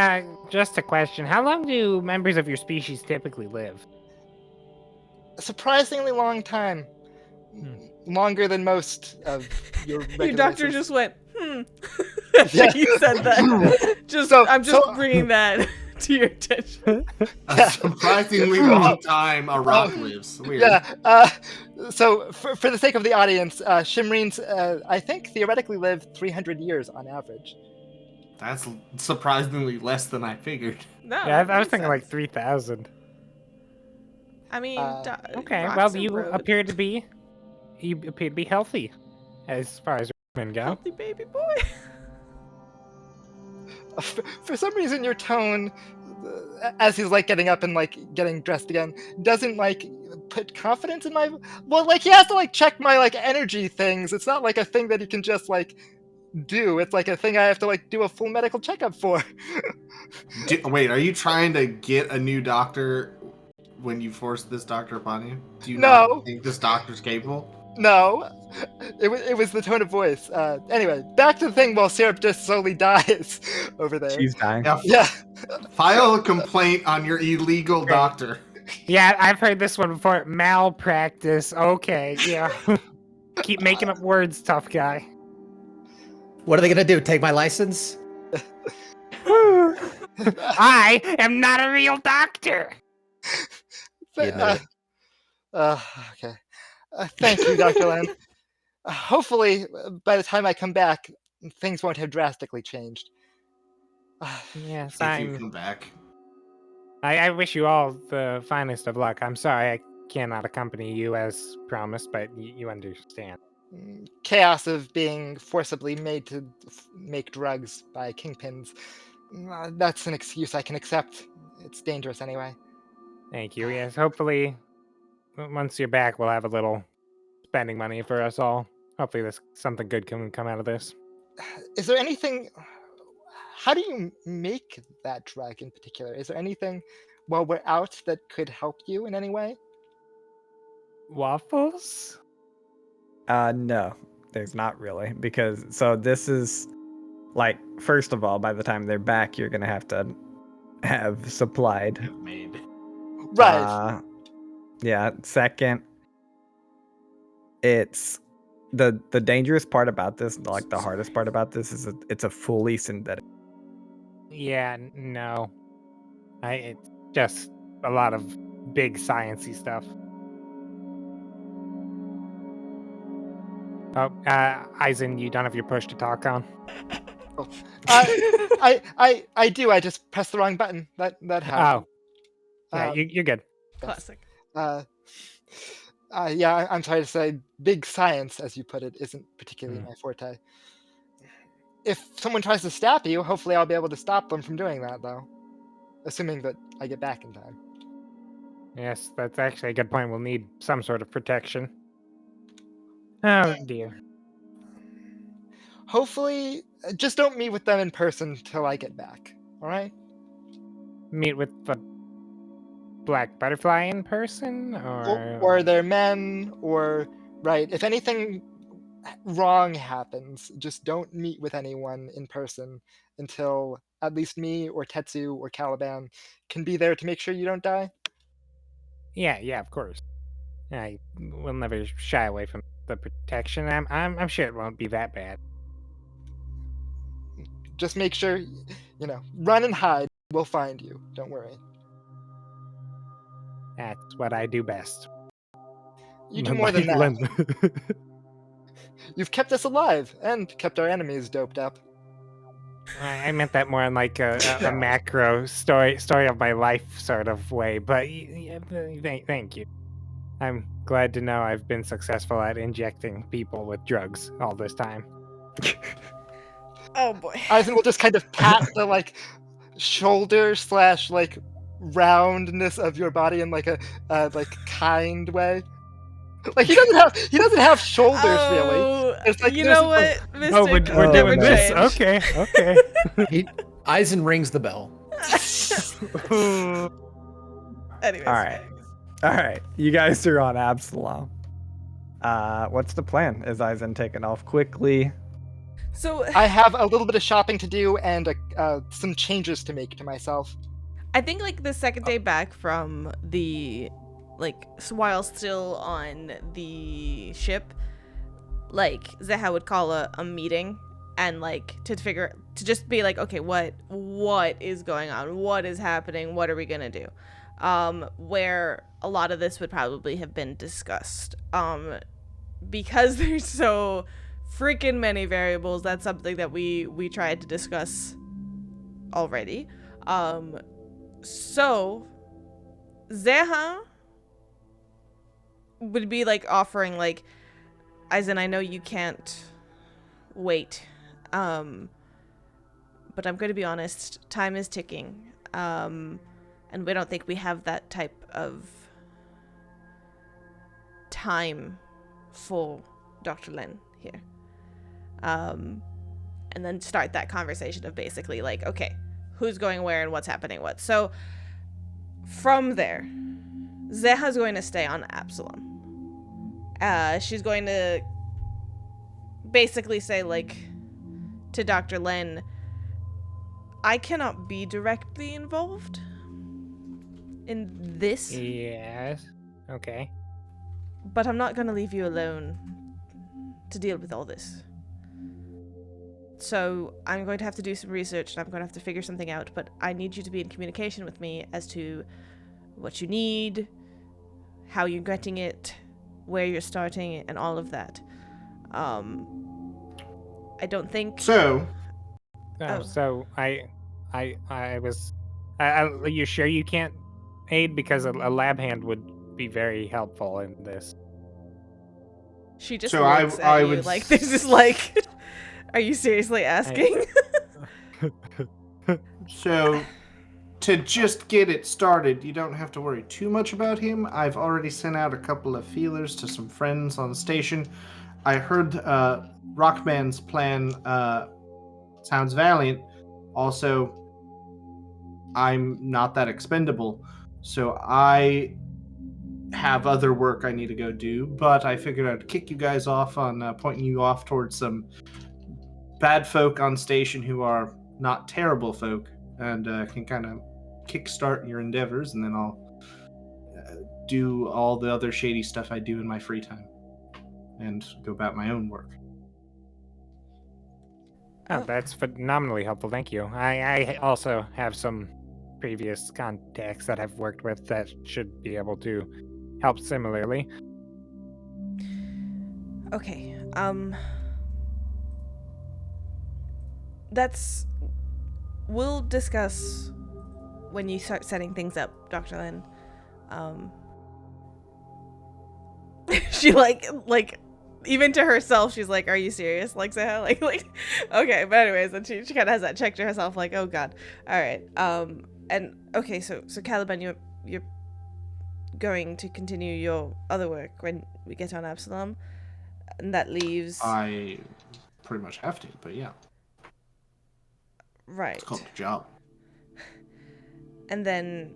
just a question. How long do members of your species typically live? A surprisingly long time. Longer than most of your regular Your doctor races. just went, after you said that. I'm just bringing that to your attention. A surprisingly long time a rock lives. Weird. Yeah. So for the sake of the audience, Shimrines, I think theoretically live 300 years on average. That's surprisingly less than I figured. No, Yeah, that I was makes thinking like sense. 3,000. I mean, Okay, rocks well, and you roads. appear to be healthy, as far as women go. Healthy baby boy. For some reason, your tone, as he's like getting up and like getting dressed again, doesn't like put confidence in my. Well, like he has to like check my like energy things. It's not like a thing that he can just like do. It's like a thing I have to like do a full medical checkup for. Wait, are you trying to get a new doctor when you force this doctor upon you? Do you No. not think this doctor's capable? No, it was the tone of voice. Anyway, back to the thing while Syrup just slowly dies over there. She's dying. Yeah. File a complaint on your illegal doctor. Yeah, I've heard this one before. Malpractice. Okay, yeah. Keep making up words, tough guy. What are they gonna do? Take my license? I am not a real doctor. Yeah, Okay. Thank you, Dr. Land. Hopefully, by the time I come back, things won't have drastically changed. Yes, If you come back. I wish you all the finest of luck. I'm sorry I cannot accompany you as promised, but you understand. Chaos of being forcibly made to make drugs by kingpins. That's an excuse I can accept. It's dangerous anyway. Thank you. Yes, hopefully, once you're back, we'll have a little spending money for us all. Hopefully, something good can come out of this. Is there anything? How do you make that drug in particular? Is there anything while we're out that could help you in any way? Waffles? No, there's not really, because this is like, first of all, by the time they're back, you're gonna have supplied. Made. Right. Yeah. Second, it's the dangerous part about this, like the hardest part about this, is it's a fully synthetic. Yeah, no. It's just a lot of big sciencey stuff. Oh, Eisen, you don't have your push to talk on? I do. I just pressed the wrong button. That happened. Oh, yeah, you're good. Classic. Yeah, I'm sorry to say, big science, as you put it, isn't particularly my forte. If someone tries to stab you, hopefully I'll be able to stop them from doing that, though. Assuming that I get back in time. Yes, that's actually a good point. We'll need some sort of protection. Oh, dear. Hopefully, just don't meet with them in person till I get back, alright? Meet with the black butterfly in person, Or their men, or... Right, if anything wrong happens, just don't meet with anyone in person until at least me or Tetsu or Caliban can be there to make sure you don't die. Yeah, of course. I will never shy away from the protection. I'm sure it won't be that bad. Just make sure, run and hide. We'll find you. Don't worry. That's what I do best. You do more than that. You've kept us alive and kept our enemies doped up. I meant that more in like a macro story of my life sort of way, but thank you. I'm glad to know I've been successful at injecting people with drugs all this time. Oh boy. Eisen will just kind of pat the like shoulder / like roundness of your body in like a kind way. Like he doesn't have shoulders really. It's like you know what, Mystic? We're never doing this. change. Okay. Eisen rings the bell. Anyways. All right. You guys are on Absalom. What's the plan? Is Aizen taking off quickly? So I have a little bit of shopping to do and some changes to make to myself. I think like the second day back from the while still on the ship, like Zeha would call a meeting and like to just be like, okay, what is going on? What is happening? What are we gonna do? Where a lot of this would probably have been discussed. Because there's so freaking many variables, that's something that we tried to discuss already. So Zeha would be like offering like, Aizen, I know you can't wait, but I'm going to be honest, time is ticking, and we don't think we have that type of time for Dr. Lin here. And then start that conversation of basically like, okay, who's going where and what's happening what. So from there, Zeha's going to stay on Absalom. She's going to basically say like to Dr. Lin, I cannot be directly involved in this. Yes. Okay. But I'm not going to leave you alone to deal with all this. So I'm going to have to do some research and I'm going to have to figure something out, but I need you to be in communication with me as to what you need, how you're getting it, where you're starting, and all of that. I don't think... So, So I was... are you sure you can't aid? Because a lab hand would be very helpful in this. She just So looks I at you would like, this is like... Are you seriously asking? So, to just get it started, you don't have to worry too much about him. I've already sent out a couple of feelers to some friends on the station. I heard Rockman's plan sounds valiant. Also, I'm not that expendable, so I have other work I need to go do, but I figured I'd kick you guys off on pointing you off towards some bad folk on station who are not terrible folk and can kind of kickstart your endeavors, and then I'll do all the other shady stuff I do in my free time and go about my own work. Oh, that's phenomenally helpful. Thank you. I also have some previous contacts that I've worked with that should be able to help similarly. Okay, we'll discuss when you start setting things up, Dr. Lin. She like even to herself, she's like, "Are you serious?" Like, Zeha, like, okay. But anyways, and she kind of has that check to herself, like, "Oh God, all right." And okay, so Caliban, you're going to continue your other work when we get on Absalom, and that leaves. I pretty much have to, but yeah. Right. It's called a job. And then,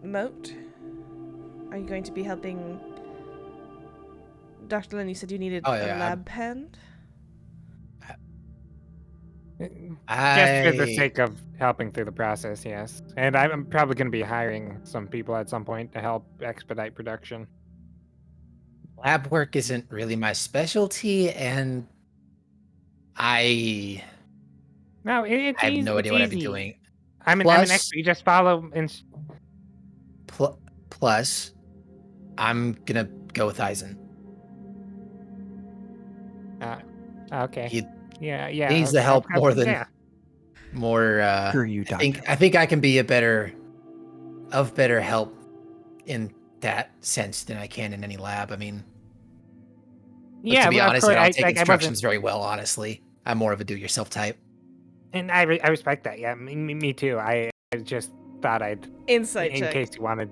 Moat, are you going to be helping Dr. Lin? You said you needed a lab hand? Just for the sake of helping through the process, yes. And I'm probably going to be hiring some people at some point to help expedite production. Lab work isn't really my specialty, and I No, it's have easy. no idea what I'd be easy. doing. I'm an expert. You just follow. Plus, I'm gonna go with Aizen. Okay. He yeah. needs the help more than yeah. more. Screw you, Doctor. I think I can be of better help in that sense than I can in any lab. I mean, Yeah. to be well, honest, of course, I don't take I instructions wasn't, very well. Honestly, I'm more of a do-yourself type. and I respect that. Yeah, me too. I just thought I'd Insight in check. case you wanted.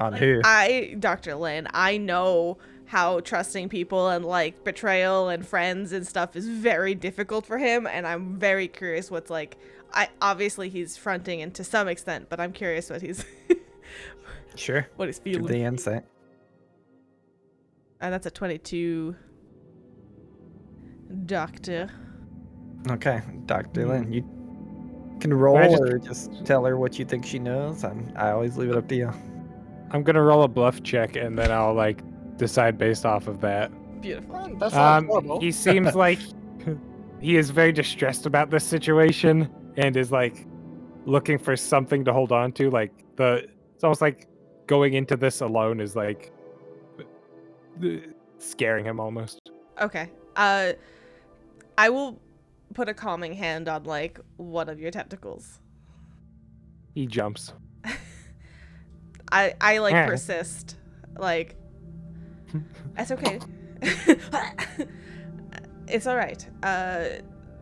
On who? Dr. Lin, I know how trusting people and like betrayal and friends and stuff is very difficult for him, and I'm very curious what's like. Obviously he's fronting and to some extent, but I'm curious what he's Sure. what he's Give feeling. the insight. And that's a 22. Doctor. Okay, Dr. Lynn, you can roll or just tell her what you think she knows. I always leave it up to you. I'm gonna roll a bluff check and then I'll like decide based off of that. Beautiful. That's not horrible. He seems like he is very distressed about this situation and is like looking for something to hold on to. Like it's almost like going into this alone is like scaring him almost. Okay. I will put a calming hand on like one of your tentacles. He jumps. I like persist. Like that's okay. It's all right.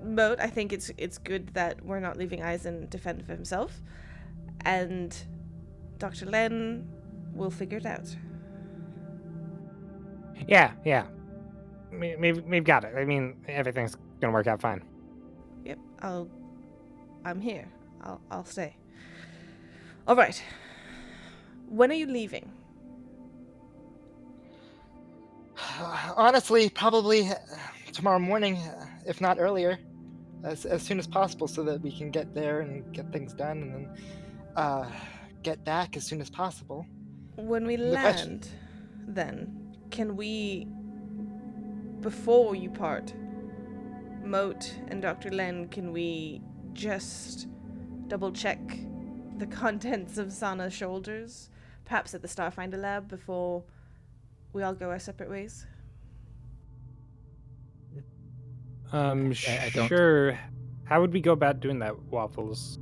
Moat, I think it's good that we're not leaving Eisen defend for himself, and Dr. Len will figure it out. Yeah. We've got it. I mean, everything's gonna work out fine. Yep, I'm here. I'll stay. All right. When are you leaving? Honestly, probably tomorrow morning, if not earlier, as soon as possible, so that we can get there and get things done, and then get back as soon as possible. When we land, then, can we, before you part, Moat and Dr. Len, can we just double check the contents of Sana's shoulders, perhaps at the Starfinder lab, before we all go our separate ways? I don't- Sure. How would we go about doing that, Waffles?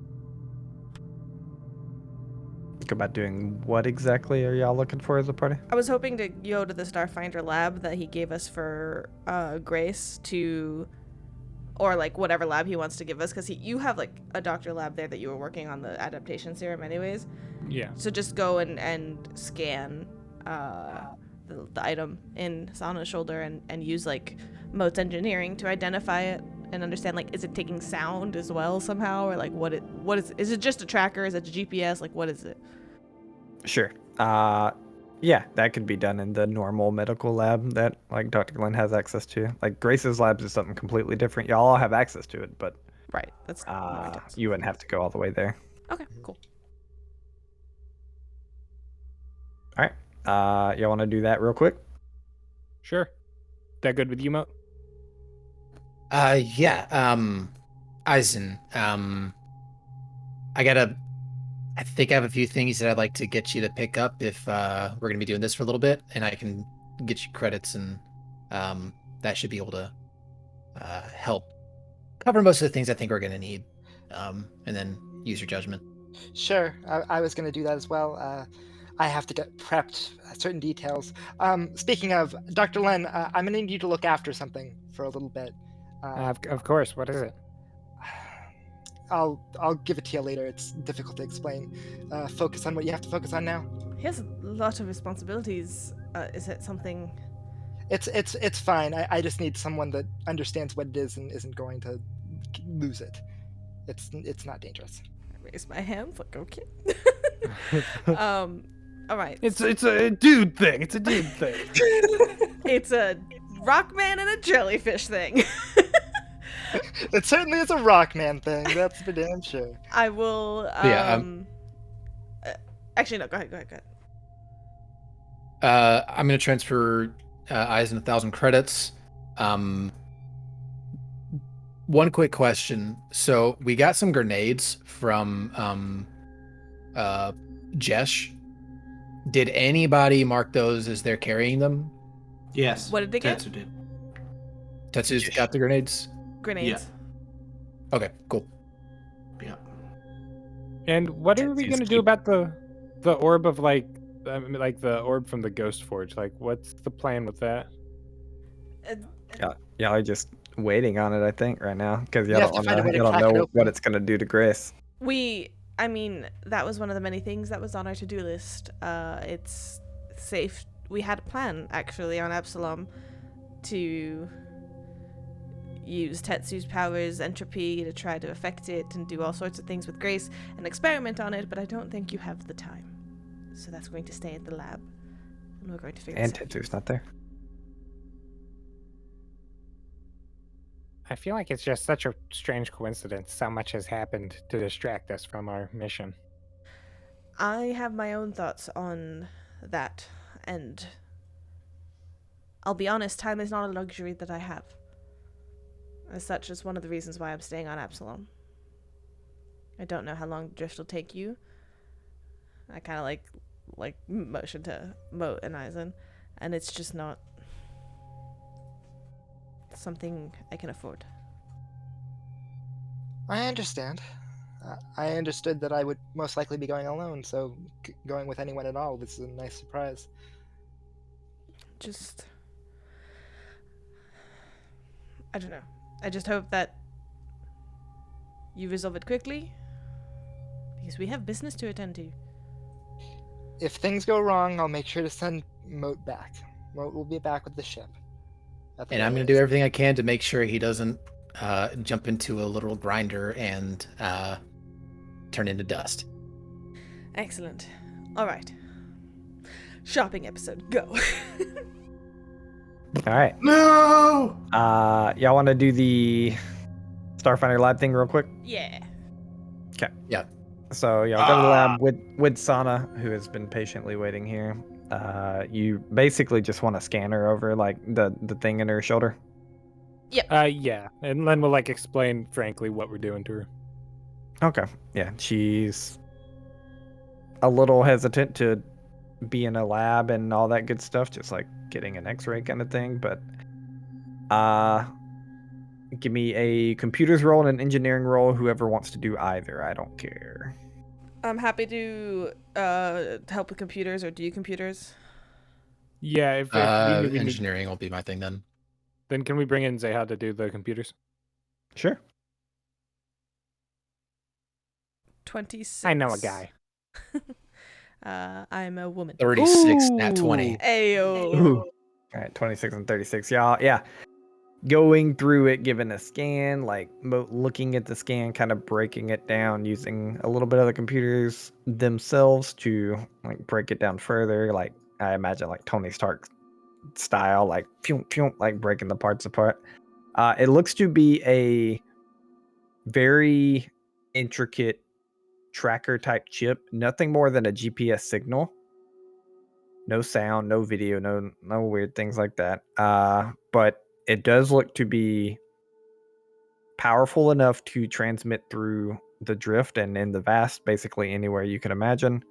Think about doing what exactly are y'all looking for as a party? I was hoping to go to the Starfinder lab that he gave us for Grace to, or like whatever lab he wants to give us, because you have like a doctor lab there that you were working on the adaptation serum anyways. Yeah. So just go and scan the item in Sana's shoulder and use like Moat's engineering to identify it and understand, like, is it taking sound as well somehow, or like what is it just a tracker? Is it a GPS? Like, what is it? Sure. Yeah, that could be done in the normal medical lab that like Dr. Glenn has access to. Like Grace's labs is something completely different. Y'all all have access to it, but Right. That's more intense. you wouldn't have to go all the way there. Okay, cool. All right. Y'all want to do that real quick? Sure. That good with you, Moat? Yeah. Eisen, I think I have a few things that I'd like to get you to pick up if we're going to be doing this for a little bit, and I can get you credits, and that should be able to help cover most of the things I think we're going to need, and then use your judgment. Sure, I was going to do that as well. I have to get prepped certain details. Speaking of, Dr. Len, I'm going to need you to look after something for a little bit. Of course. What is it? I'll give it to you later. It's difficult to explain. Focus on what you have to focus on now. He has a lot of responsibilities. Is it something? It's fine. I just need someone that understands what it is and isn't going to lose it. It's not dangerous. I raise my hands like, okay. All right. It's a dude thing. It's a dude thing. It's a rock man and a jellyfish thing. It certainly is a Rockman thing. That's for damn sure. I will. Actually, no. Go ahead. I'm going to transfer Eisen 1,000 credits. One quick question. So we got some grenades from Jesh. Did anybody mark those as they're carrying them? Yes. What did they get? Tetsu did. Tetsu's got the grenades? Grenades. Okay, cool. Yeah. And what are we Tetsu's going to do about the orb of like the orb from the Ghost Forge? Like, what's the plan with that? Y'all are just waiting on it, I think, right now, because y'all You have don't to find a way to y'all crack don't it know open. what it's gonna do to Grace. I mean, that was one of the many things that was on our to-do list. It's safe. We had a plan, actually, on Absalom to use Tetsu's powers, entropy, to try to affect it and do all sorts of things with Grace and experiment on it, but I don't think you have the time. So that's going to stay at the lab, and we're going to figure And this out. Tetsu's not there. I feel like it's just such a strange coincidence. So much has happened to distract us from our mission. I have my own thoughts on that, and I'll be honest, time is not a luxury that I have. As such, it's one of the reasons why I'm staying on Absalom. I don't know how long the drift will take you. I kind of like motion to Moat and Eisen, and it's just not something I can afford. I understand. I understood that I would most likely be going alone, so going with anyone at all was a nice surprise. Just, I don't know. I just hope that you resolve it quickly, because we have business to attend to. If things go wrong, I'll make sure to send Moat back. Moat will be back with the ship. And I'm going to do everything I can to make sure he doesn't jump into a literal grinder and turn into dust. Excellent. All right. Shopping episode, go. All right. No. Y'all want to do the Starfinder lab thing real quick? Yeah. Okay. Yeah. So y'all go to the lab with Sana, who has been patiently waiting here. You basically just want to scan her over, like the thing in her shoulder. Yeah. And Len will like explain frankly what we're doing to her. Okay. Yeah, she's a little hesitant to be in a lab and all that good stuff, just like getting an X-ray kind of thing. But give me a computers roll and an engineering roll. Whoever wants to do either, I don't care. I'm happy to help with computers or do computers. Yeah, if we need, Engineering will be my thing then. then can we bring in Zeha to do the computers? Sure. 26. I know a guy. I'm a woman. 36, nat 20. Ayo. Ooh. All right, 26 and 36. Y'all, yeah. Going through it, giving a scan, like looking at the scan, kind of breaking it down, using a little bit of the computers themselves to like break it down further. Like I imagine like Tony Stark style, like pew, pew, like breaking the parts apart. It looks to be a very intricate tracker type chip, nothing more than a GPS signal. No sound, no video, no weird things like that. But it does look to be powerful enough to transmit through the drift and in the vast, basically anywhere you can imagine.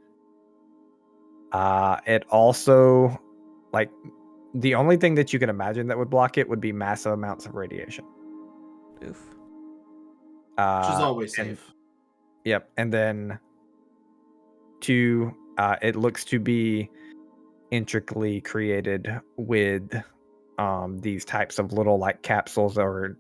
It also, like, the only thing that you can imagine that would block it would be massive amounts of radiation. Oof. Which is always and- safe. Yep. And then two, it looks to be intricately created with these types of little like capsules or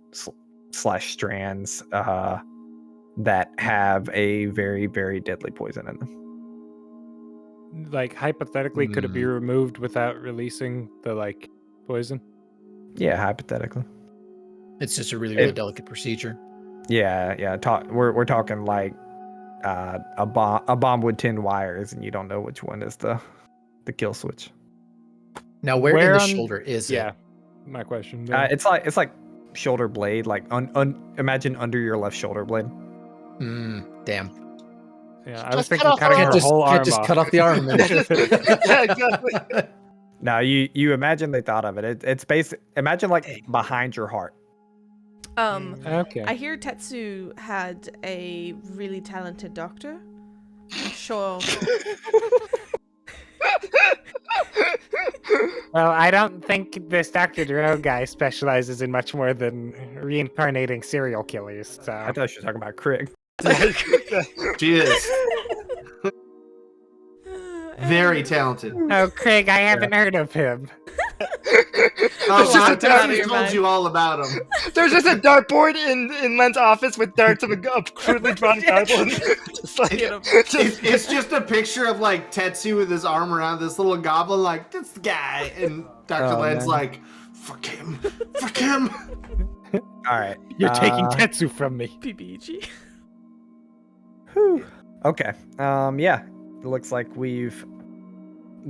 slash strands that have a very, very deadly poison in them. Like hypothetically, could it be removed without releasing the like poison? Yeah, hypothetically. It's just a really, really delicate procedure. Yeah. We're talking like a bomb with 10 wires, and you don't know which one is the kill switch. Now, where in the on- shoulder is Yeah, it? my question. It's like shoulder blade, like imagine under your left shoulder blade. Damn. Yeah, I was Just cut thinking off cutting her her arm. whole arm Just off. cut off the arm. Yeah, exactly. Now you imagine they thought of it. It's basic. Imagine like behind your heart. Okay. I hear Tetsu had a really talented doctor. I'm sure. Well, I don't think this Dr. Duro guy specializes in much more than reincarnating serial killers. So I thought she was talking about Craig. She is very talented. Oh, Craig, I haven't heard of him. Oh, Locked so out of Tetsu's your told mind. you all about him. There's just a dartboard in Len's office with darts of a crudely drawn Bible. Just like Get him. It's just a picture of like Tetsu with his arm around this little goblin, like that's the guy, and Dr. Oh, Len's man. like, "Fuck him, fuck him." All right. You're taking Tetsu from me. PBG. Whew. Okay. Yeah. It looks like we've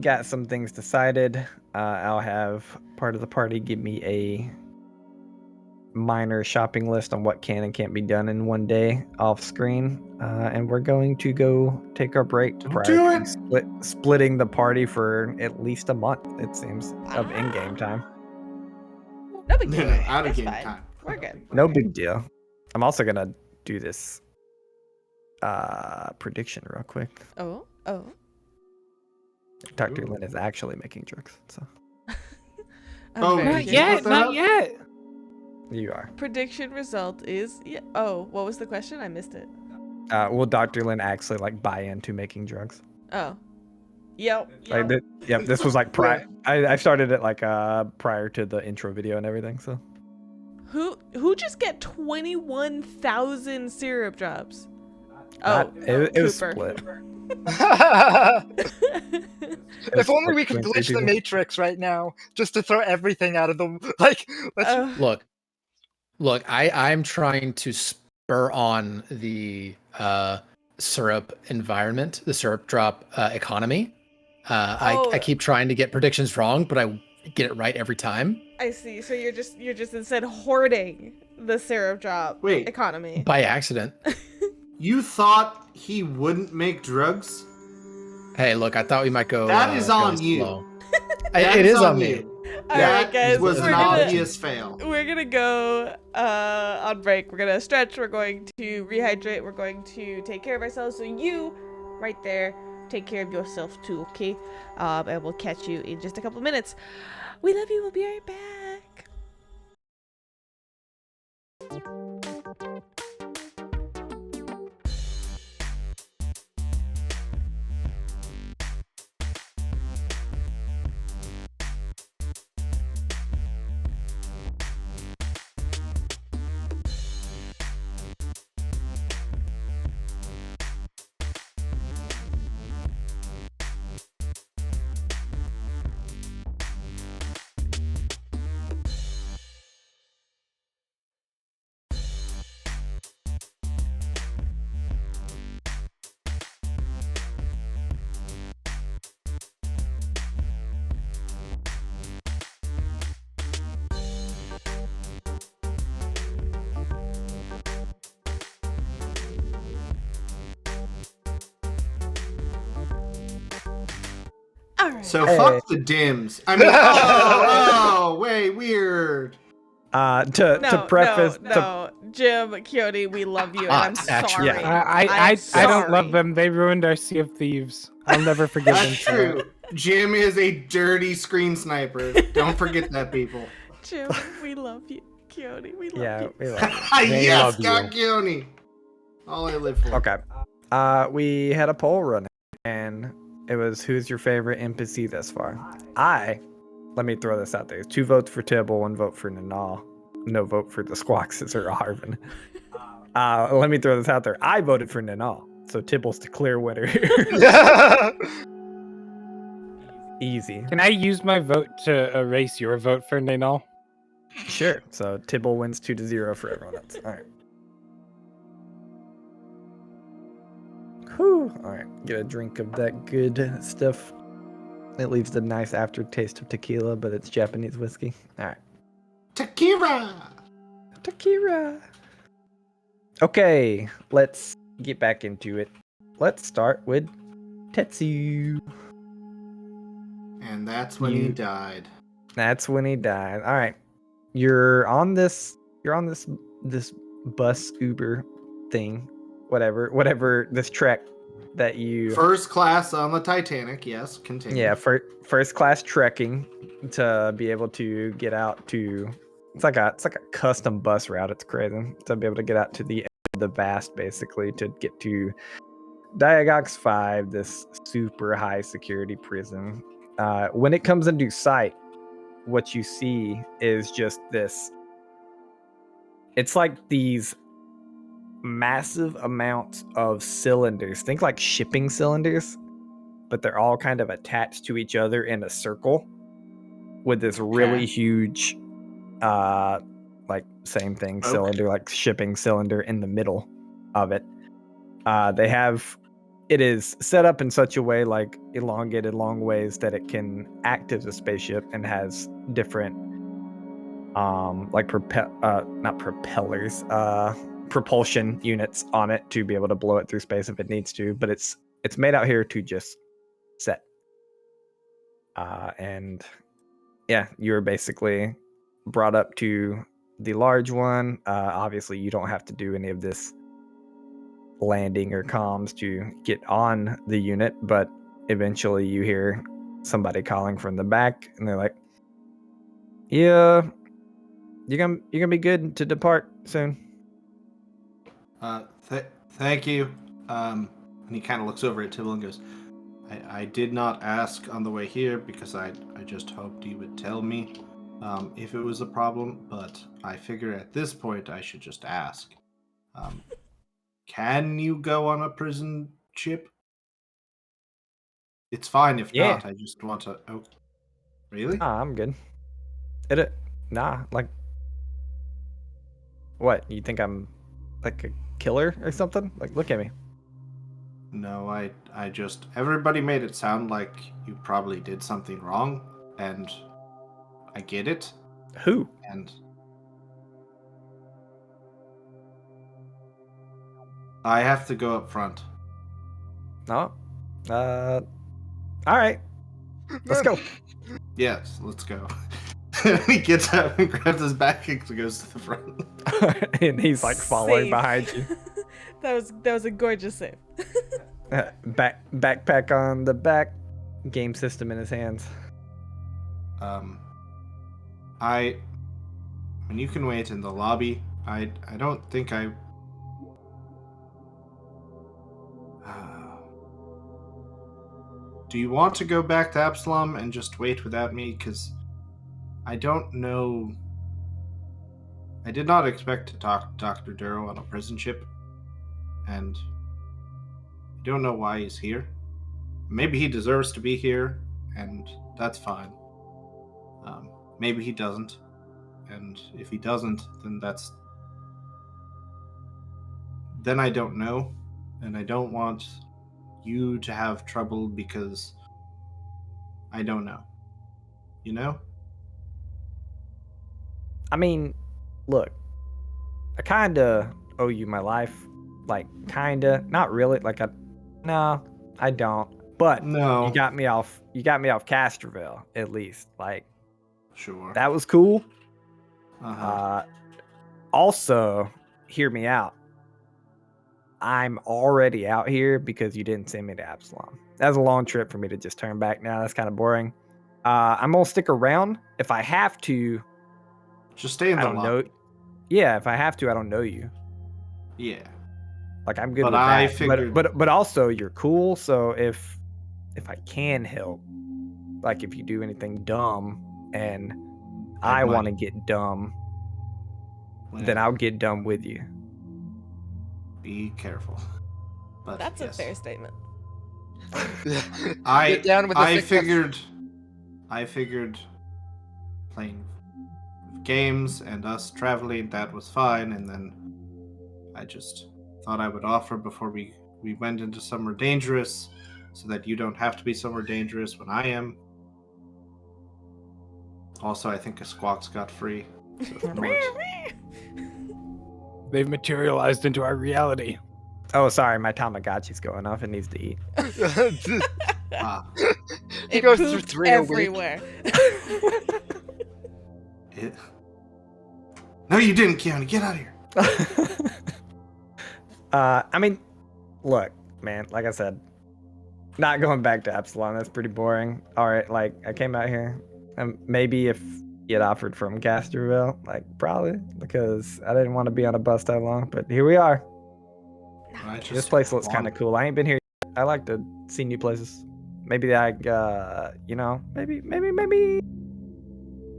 got some things decided. I'll have part of the party give me a minor shopping list on what can and can't be done in one day off screen, and we're going to go take our break Don't prior do to splitting the party for at least a month, it seems, of in-game time. No big deal. No, out of That's game fine. time. We're good. No big deal. I'm also gonna do this prediction real quick. Oh. Dr. Ooh. Lynn is actually making jokes, so Oh, very did Not you curious. yet, put that not up? yet. you are. Prediction result is oh, what was the question? I missed it. Will Dr. Lynn actually like buy into making drugs? Oh. Yep. Like, yep, this was like prior. I started it like prior to the intro video and everything. So Who just get 21,000 syrup drops? it was Cooper. split. If only we could between glitch three the people. Matrix right now, just to throw everything out of the like. Let's Look, I'm trying to spur on the syrup environment, the syrup drop economy. I keep trying to get predictions wrong, but I get it right every time. I see. So you're just instead hoarding the syrup drop Wait. economy. By accident. You thought he wouldn't make drugs? Hey, look, I thought we might go. That is go on you. slow. That It is on you. me. All That right, guys. was we're an gonna, obvious fail. We're gonna go on break. We're gonna stretch. We're going to rehydrate. We're going to take care of ourselves. So you, right there, take care of yourself too, okay? And we'll catch you in just a couple minutes. We love you. We'll be right back. All right. So Hey. fuck the dims. I mean, oh, wait, weird. To preface no, Jim, Keone, we love you, and I'm Actually, sorry. yeah. I don't love sorry. them. They ruined our Sea of Thieves. I'll never forgive them. That's for that. true. Jim is a dirty screen sniper. Don't forget that, people. Jim, we love you. Keone, we love yeah, you. we love it. They Yes, love you. Scott Keone. All I live for. Okay. We had a poll running, and it was who's your favorite NPC thus far. Let me throw this out there. 2 votes for Tibble, 1 vote for Nanal. No vote for the Squawks or Harvin. Let me throw this out there. I voted for Nanal, so Tibble's the clear winner here. Easy. Can I use my vote to erase your vote for Nanal? Sure. So Tibble wins 2-0 for everyone else. All right. Whew. All right. Get a drink of that good stuff. It leaves the nice aftertaste of tequila, but it's Japanese whiskey. All right. Takira. Takira. Okay, let's get back into it. Let's start with Tetsu. And that's when he You- died. That's when he died. All right. You're on this bus Uber thing, whatever this trek that you First class on the Titanic. Yes, continue. yeah, first class trekking to be able to get out to it's like a custom bus route. It's crazy to be able to get out to the end of the vast, basically, to get to Diagox 5, this super high security prison. When it comes into sight, what you see is just this. It's like these massive amounts of cylinders. Think like shipping cylinders, but they're all kind of attached to each other in a circle with this really huge like same thing Okay. cylinder, like shipping cylinder in the middle of it. It is set up in such a way, like elongated long ways, that it can act as a spaceship and has different like not propellers, propulsion units on it to be able to blow it through space if it needs to. But it's made out here to just set. And yeah, you're basically brought up to the large one. Obviously, you don't have to do any of this landing or comms to get on the unit, but eventually you hear somebody calling from the back, and they're like, "Yeah, you're gonna be good to depart soon." Thank you. And he kind of looks over at Tibble and goes, I did not ask on the way here because I just hoped you would tell me if it was a problem, but I figure at this point I should just ask. Can you go on a prison ship? It's fine if Yeah. not. I just want to... Oh, really? Nah, I'm good. Nah, like, what? You think I'm like a killer or something? Like, look at me. No, I just... Everybody made it sound like you probably did something wrong, and I get it. Who? And I have to go up front. No. All right. Let's go. Yes, let's go. He gets up and grabs his back and goes to the front. And he's like following Save. behind you. that was a gorgeous save. Backpack on the back, game system in his hands. When you can wait in the lobby, I don't think I... Do you want to go back to Absalom and just wait without me? Because I don't know... I did not expect to talk to Dr. Duro on a prison ship, and I don't know why he's here. Maybe he deserves to be here, and that's fine. Maybe he doesn't, and if he doesn't, then I don't know, and I don't want you to have trouble because I don't know. You know? I mean, look, I kinda owe you my life. Like, kinda. Not really. No, I don't. But No. you got me off Castroville, at least. Like, Sure. that was cool. Uh-huh. Also, hear me out. I'm already out here because you didn't send me to Absalom. That was a long trip for me to just turn back now. That's kind of boring. I'm gonna stick around if I have to. Just stay in I the don't lobby. know. Yeah, if I have to, I don't know you. Yeah. Like, I'm good But with I that. figured... But also you're cool. So if I can help, like if you do anything dumb and I want to might. get dumb, then Well, I'll get dumb with you. be careful. But That's yes. a fair statement. Get down with the I sickness. figured playing games and us traveling, that was fine, and then I just thought I would offer before we went into somewhere dangerous, so that you don't have to be somewhere dangerous when I am. Also, I think a squawk got free. So ignore it. They've materialized into our reality. Oh, sorry, my Tamagotchi's going off. It needs to eat. Ah, He It goes through pooped 3 a week. everywhere. No, you didn't, Keanu. Get out of here. I mean, look, man, like I said, not going back to Absalom. That's pretty boring. All right, like, I came out here. Maybe if you had offered from Castroville, like, probably, because I didn't want to be on a bus that long, but here we are. This place looks kind of cool. I ain't been here yet. I like to see new places. Maybe maybe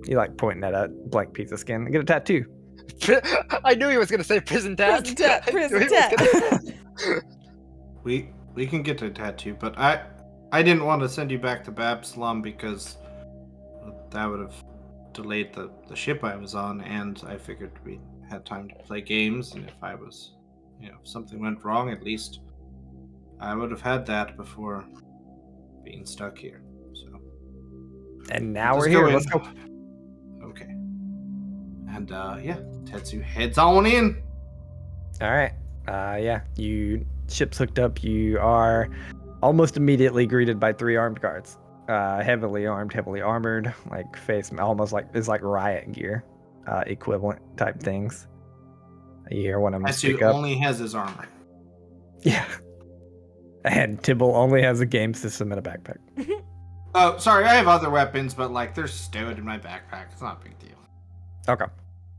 you like pointing at a blank piece of skin and get a tattoo. I knew he was gonna say prison tat. Prison tat, I knew prison he was tat. We can get a tattoo, but I didn't want to send you back to Absalom because that would have delayed the ship I was on, and I figured we had time to play games, and if I was, if something went wrong, at least I would have had that before being stuck here. So. And now Just we're here. in. Let's go. Okay. And yeah, Tetsu heads on in. All right. Yeah, ship's hooked up. You are almost immediately greeted by 3 armed guards. Heavily armed, heavily armored, like face almost like it's like riot gear, equivalent type things. You hear one of them Tetsu speak up. only has his armor. Yeah. And Tibble only has a game system and a backpack. Oh, sorry, I have other weapons, but like they're stowed in my backpack. It's not a big deal. Okay.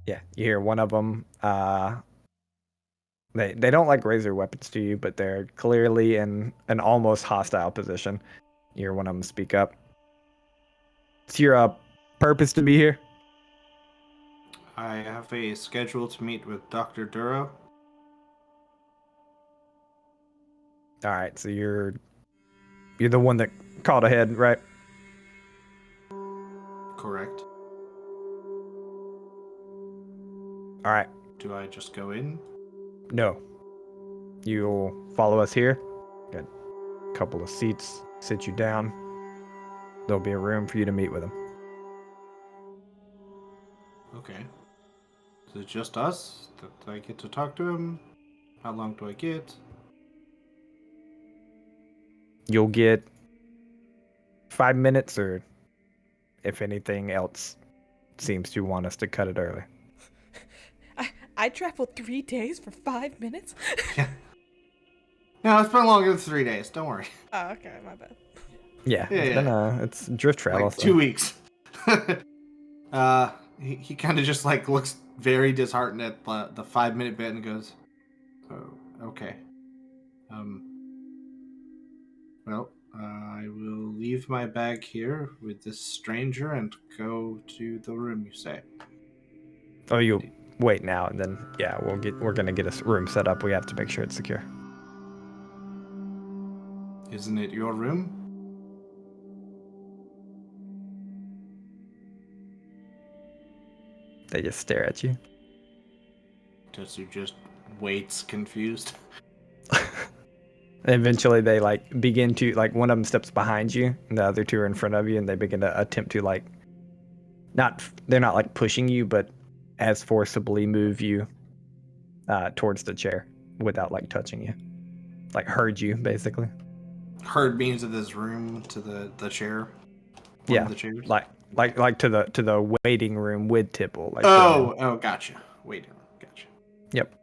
Yeah, you hear one of them. They don't like raise their weapons to you, but they're clearly in an almost hostile position. You hear one of them speak up. It's your purpose to be here? I have a schedule to meet with Dr. Duro. All right, so you're the one that called ahead, right? Correct. All right. Do I just go in? No. You'll follow us here. Got a couple of seats. Sit you down. There'll be a room for you to meet with him. Okay. Is it just us that I get to talk to him? How long do I get? You'll get 5 minutes, or if anything else seems to want us to cut it early. I traveled 3 days for 5 minutes? Yeah. No, it's been longer than 3 days. Don't worry. Oh, okay, my bad. Yeah, Yeah, it's drift travel. Like 2 weeks. He kind of just like looks very disheartened at the 5-minute bit and goes, "Oh, okay. Well, I will leave my bag here with this stranger and go to the room you say." Oh, you'll wait now, and then yeah, we're gonna get a room set up. We have to make sure it's secure. Isn't it your room? They just stare at you. Tetsu just waits, confused. Eventually, they like begin to like one of them steps behind you, and the other 2 are in front of you, and they begin to attempt to like they're not like pushing you, but as forcibly move you towards the chair without like touching you, like herd you basically. Herd me into this room to the chair. One of the chairs. like to the waiting room with Tipple. Like Gotcha. Waiting room. Gotcha. Yep.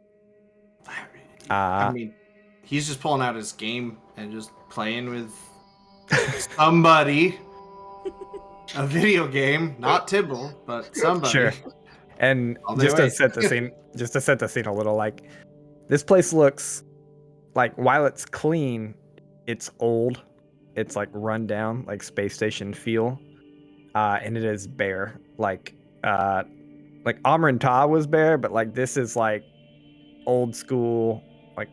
I mean, he's just pulling out his game and just playing with somebody. A video game, not Tibble, but somebody. Sure. And just to set the scene a little, like this place looks like while it's clean, it's old. It's like run down, like space station feel. And it is bare. Like Amrin Ta was bare, but like this is like old school, like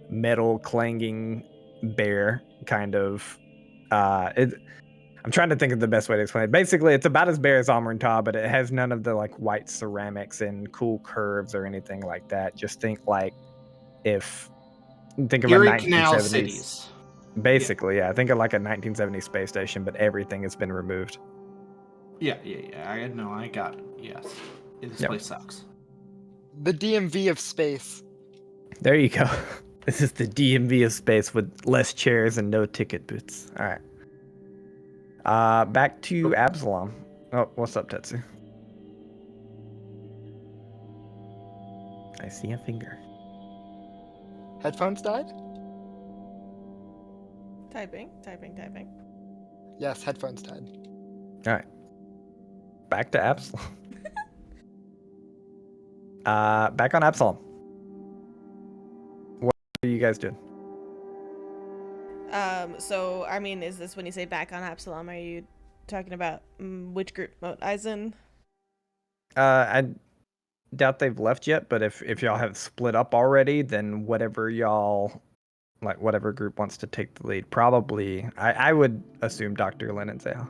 metal clanging bare kind of. I'm trying to think of the best way to explain it. Basically, it's about as bare as Amrin Ta, but it has none of the like white ceramics and cool curves or anything like that. Just think like think of Erie a 1970s. Canal cities. Basically, yeah. Think of like a 1970 space station, but everything has been removed. Yeah. I got it. Yes. This place sucks. The DMV of space. There you go. This is the DMV of space with less chairs and no ticket booths. All right. Back to Absalom. Oh, what's up, Tetsu? I see a finger. Headphones died? Typing. Yes, headphones died. All right. Back to Absalom. Back on Absalom. What are you guys doing? So, I mean, is this when you say back on Absalom, are you talking about which group? Moat Eisen? I doubt they've left yet, but if y'all have split up already, then whatever group wants to take the lead, probably, I would assume Dr. Lin and Zale.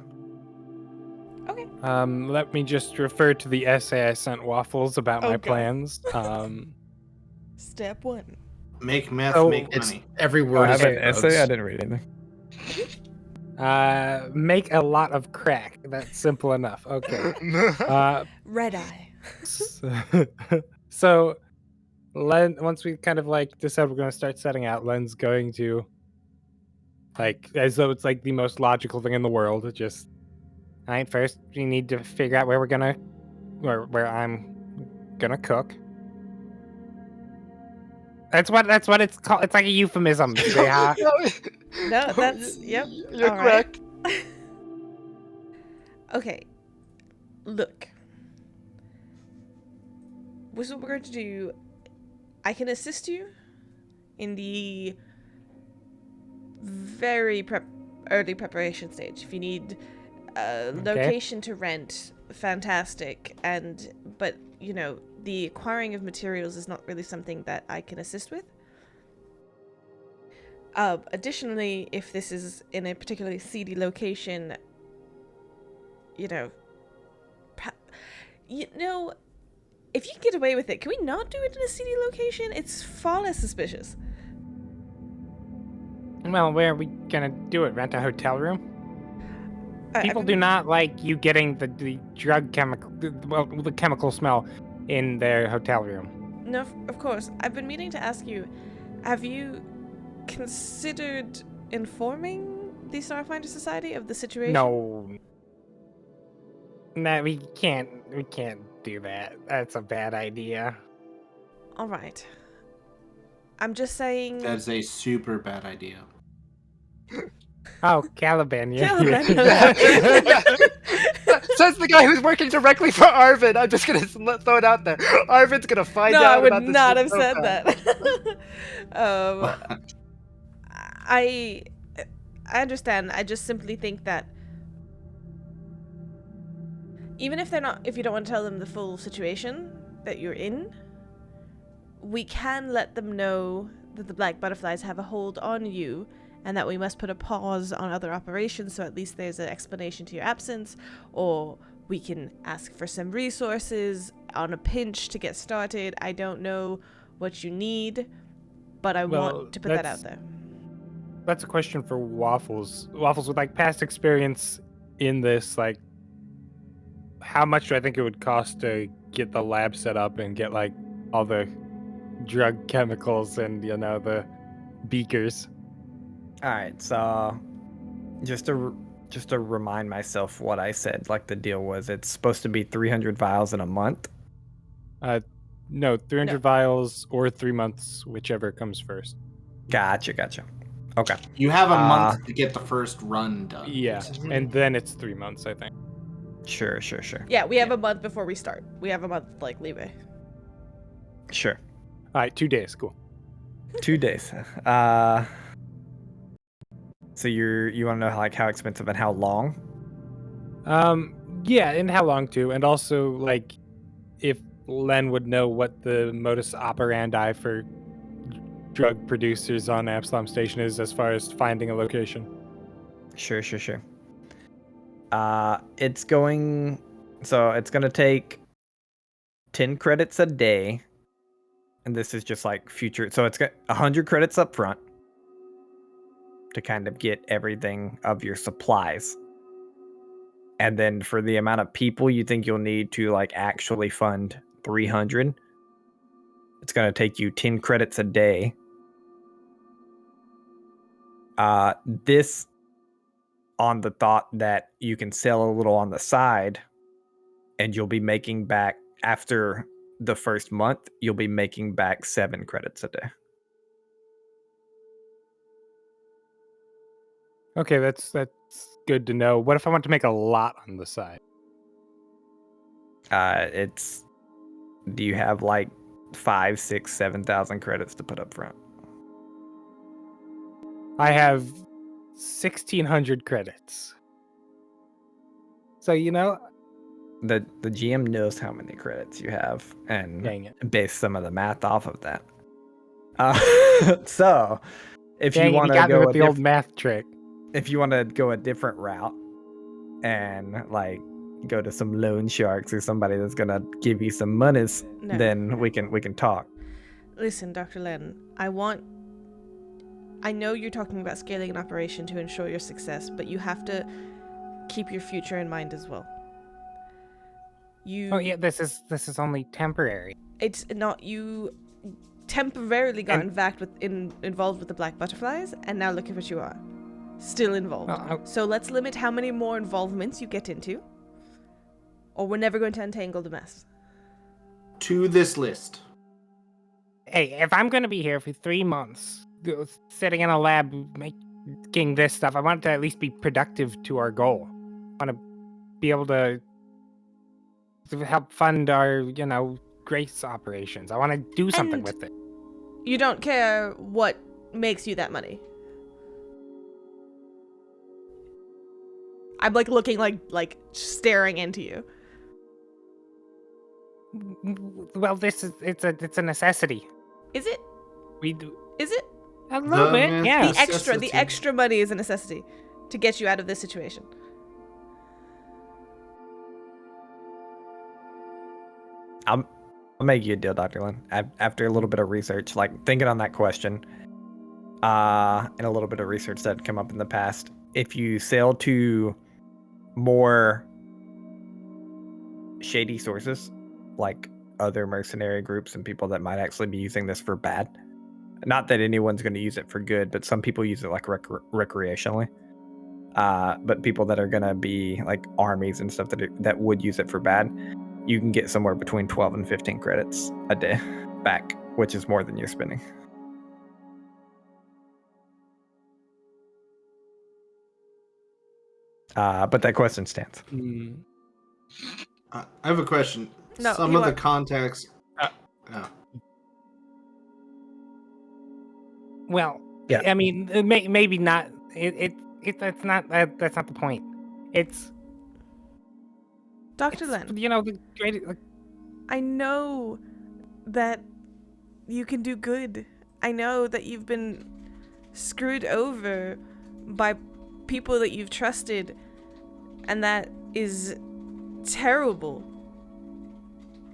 Okay. Let me just refer to the essay I sent Waffles about my God. plans. Step 1. Make meth, make It's money. every I word have is an essay. I didn't read anything. Make a lot of crack. That's simple enough. Okay. Red Eye. So Len, once we kind of like decide we're going to start setting out, Len's going to, like, as though it's like the most logical thing in the world, just, all right, first we need to figure out where I'm gonna cook. That's what it's called. It's like a euphemism. Yeah. No, that's yep. You're all right. correct. Okay. Look. This is what we're going to do. I can assist you in the very early preparation stage. If you need a location to rent, fantastic. But you know, the acquiring of materials is not really something that I can assist with. Additionally, if this is in a particularly seedy location, you know, if you can get away with it, can we not do it in a seedy location? It's far less suspicious. Well, where are we gonna do it? Rent a hotel room? People I do not like you getting the the chemical smell in their hotel room. No, of course. I've been meaning to ask you, have you considered informing the Starfinder Society of the situation? No, we can't do that. That's a bad idea. All right. I'm just saying. That's a super bad idea. Oh, Caliban, yeah. Caliban. Says the guy who's working directly for Arvin. I'm just gonna throw it out there. Arvin's gonna find out. I would about this not have so said fast. that. I understand. I just simply think that even if you don't want to tell them the full situation that you're in, we can let them know that the Black Butterflies have a hold on you and that we must put a pause on other operations, so at least there's an explanation to your absence, or we can ask for some resources on a pinch to get started. I don't know what you need, but I want to put that out there. That's a question for Waffles. Waffles, with like past experience in this, like, how much do I think it would cost to get the lab set up and get like all the drug chemicals and, you know, the beakers? All right, so just to remind myself what I said, like the deal was, it's supposed to be 300 vials in a month. No, 300 vials or 3 months, whichever comes first. Gotcha. Okay. You have a month to get the first run done. Yeah, basically. and then it's 3 months, I think. Sure. Yeah, we have a month before we start. We have a month, like, leeway. Sure. All right, 2 days, cool. 2 days. So you want to know how expensive and how long? Yeah, and how long too, and also like if Len would know what the modus operandi for drug producers on Absalom Station is as far as finding a location. Sure. It's going to take 10 credits a day, and this is just like future. So it's got 100 credits up front to kind of get everything of your supplies. And then for the amount of people you think you'll need to like actually fund 300, it's going to take you 10 credits a day. This on the thought that you can sell a little on the side, and you'll be making back, after the first month, you'll be making back 7 credits a day. Okay, that's good to know. What if I want to make a lot on the side? Do you have like 5, 6, 7,000 credits to put up front? I have 1,600 credits. So, you know, the GM knows how many credits you have and dang it. base some of the math off of that. So if Dang you it, want he got to me go with the old math trick. if you want to go a different route and like go to some loan sharks or somebody that's gonna give you some monies, No. then we can talk. Listen, Dr. Len, I know you're talking about scaling an operation to ensure your success, but you have to keep your future in mind as well. You Oh yeah, this is only temporary. It's not. You temporarily got involved with the black butterflies, and now look at what you are. Still involved. Well, So let's limit how many more involvements you get into, or we're never going to untangle the mess. To this list. Hey, if I'm going to be here for 3 months, sitting in a lab making this stuff, I want it to at least be productive to our goal. I want to be able to help fund our, grace operations. I want to do something And with it. You don't care what makes you that money. I'm like looking like staring into you. Well, it's a necessity. Is it? We do Is it? a little bit, yeah. The extra money is a necessity to get you out of this situation. I'll make you a deal, Dr. Lin. After a little bit of research, like thinking on that question, and a little bit of research that had come up in the past, if you sell to more shady sources, like other mercenary groups and people that might actually be using this for bad, not that anyone's going to use it for good, but some people use it like recreationally. But people that are going to be like armies and stuff that would use it for bad, you can get somewhere between 12 and 15 credits a day back, which is more than you're spending. But that question stands. I have a question. No, Some of the contacts. Well, Yeah. I mean, maybe not. That's not the point. It's Dr. Len, the great. I know that you can do good. I know that you've been screwed over by people that you've trusted, and that is terrible.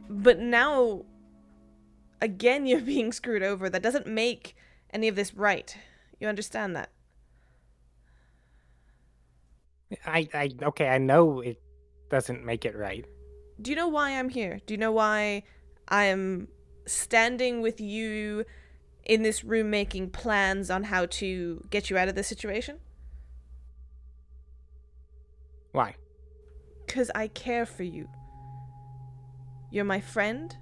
But now, again, you're being screwed over. That doesn't make any of this right. You understand that? Okay, I know it doesn't make it right. Do you know why I'm here? Do you know why I'm standing with you in this room making plans on how to get you out of this situation? Why? 'Cause I care for you. You're my friend,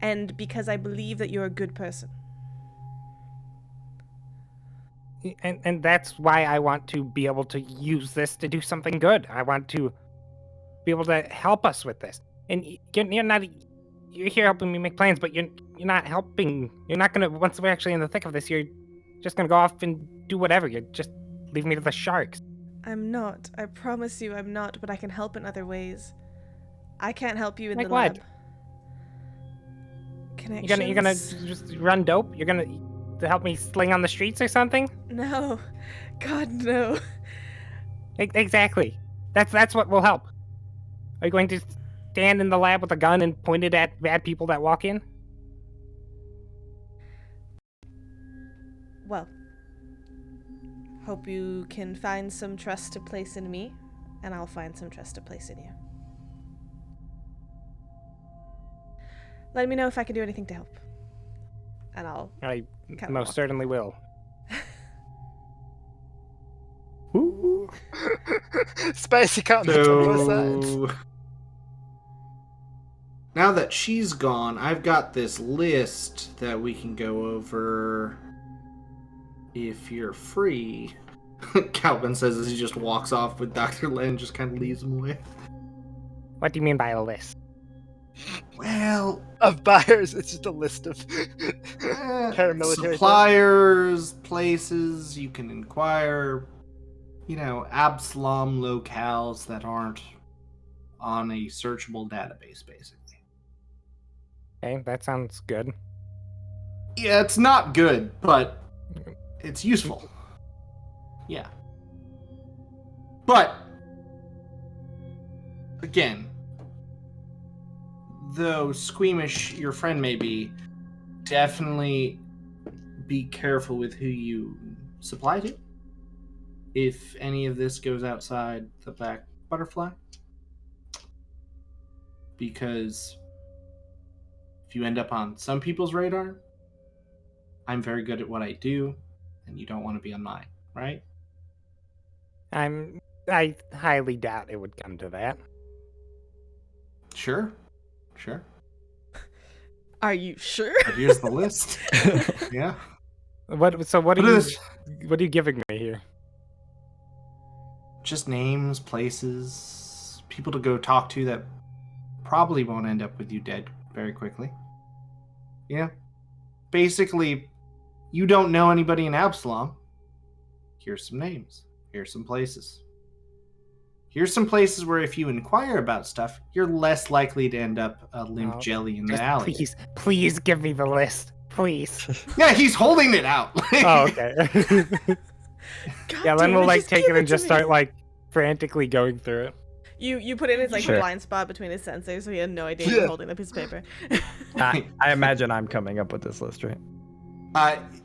and because I believe that you're a good person. And that's why I want to be able to use this to do something good. I want to be able to help us with this. And you're here helping me make plans, but you're not helping. You're not gonna, once we're actually in the thick of this, you're just gonna go off and do whatever. You're just leave me to the sharks. I'm not. I promise you I'm not, but I can help in other ways. I can't help you in Like the what? lab. Connections. You're gonna just run dope? You're gonna to help me sling on the streets or something? No. God, no. Exactly. That's what will help. Are you going to stand in the lab with a gun and point it at bad people that walk in? Well, hope you can find some trust to place in me, and I'll find some trust to place in you. Let me know if I can do anything to help. And I'll I Kinda most walk. certainly will. Ooh. Spicy comments on both sides. So now that she's gone, I've got this list that we can go over if you're free. Calvin says as he just walks off with Dr. Len, just kind of leaves him away. What do you mean by a list? Well, Of buyers, it's just a list of paramilitary things. suppliers, places you can inquire, Absalom locales that aren't on a searchable database, basically. Okay, that sounds good. Yeah, it's not good, but it's useful. Yeah. But, again, though squeamish your friend may be, definitely be careful with who you supply to. If any of this goes outside the Black Butterfly, because if you end up on some people's radar, I'm very good at what I do, and you don't want to be on mine, right? I highly doubt it would come to that. Sure. Are you sure? But here's the list. Yeah. What are What you is- what are you giving me here? Just names, places, people to go talk to that probably won't end up with you dead very quickly. Yeah. Basically, you don't know anybody in Absalom. Here's some names. Here's some places. Here's some places where if you inquire about stuff, you're less likely to end up a limp Oh, jelly in the Just alley. please give me the list. Please. Yeah, he's holding it out. Oh, okay. God Yeah, Len damn will it, like just take give it and to just me. start like frantically going through it. You put it in his like Sure. blind spot between his sensors, so he had no idea you were holding the piece of paper. I imagine I'm coming up with this list, right?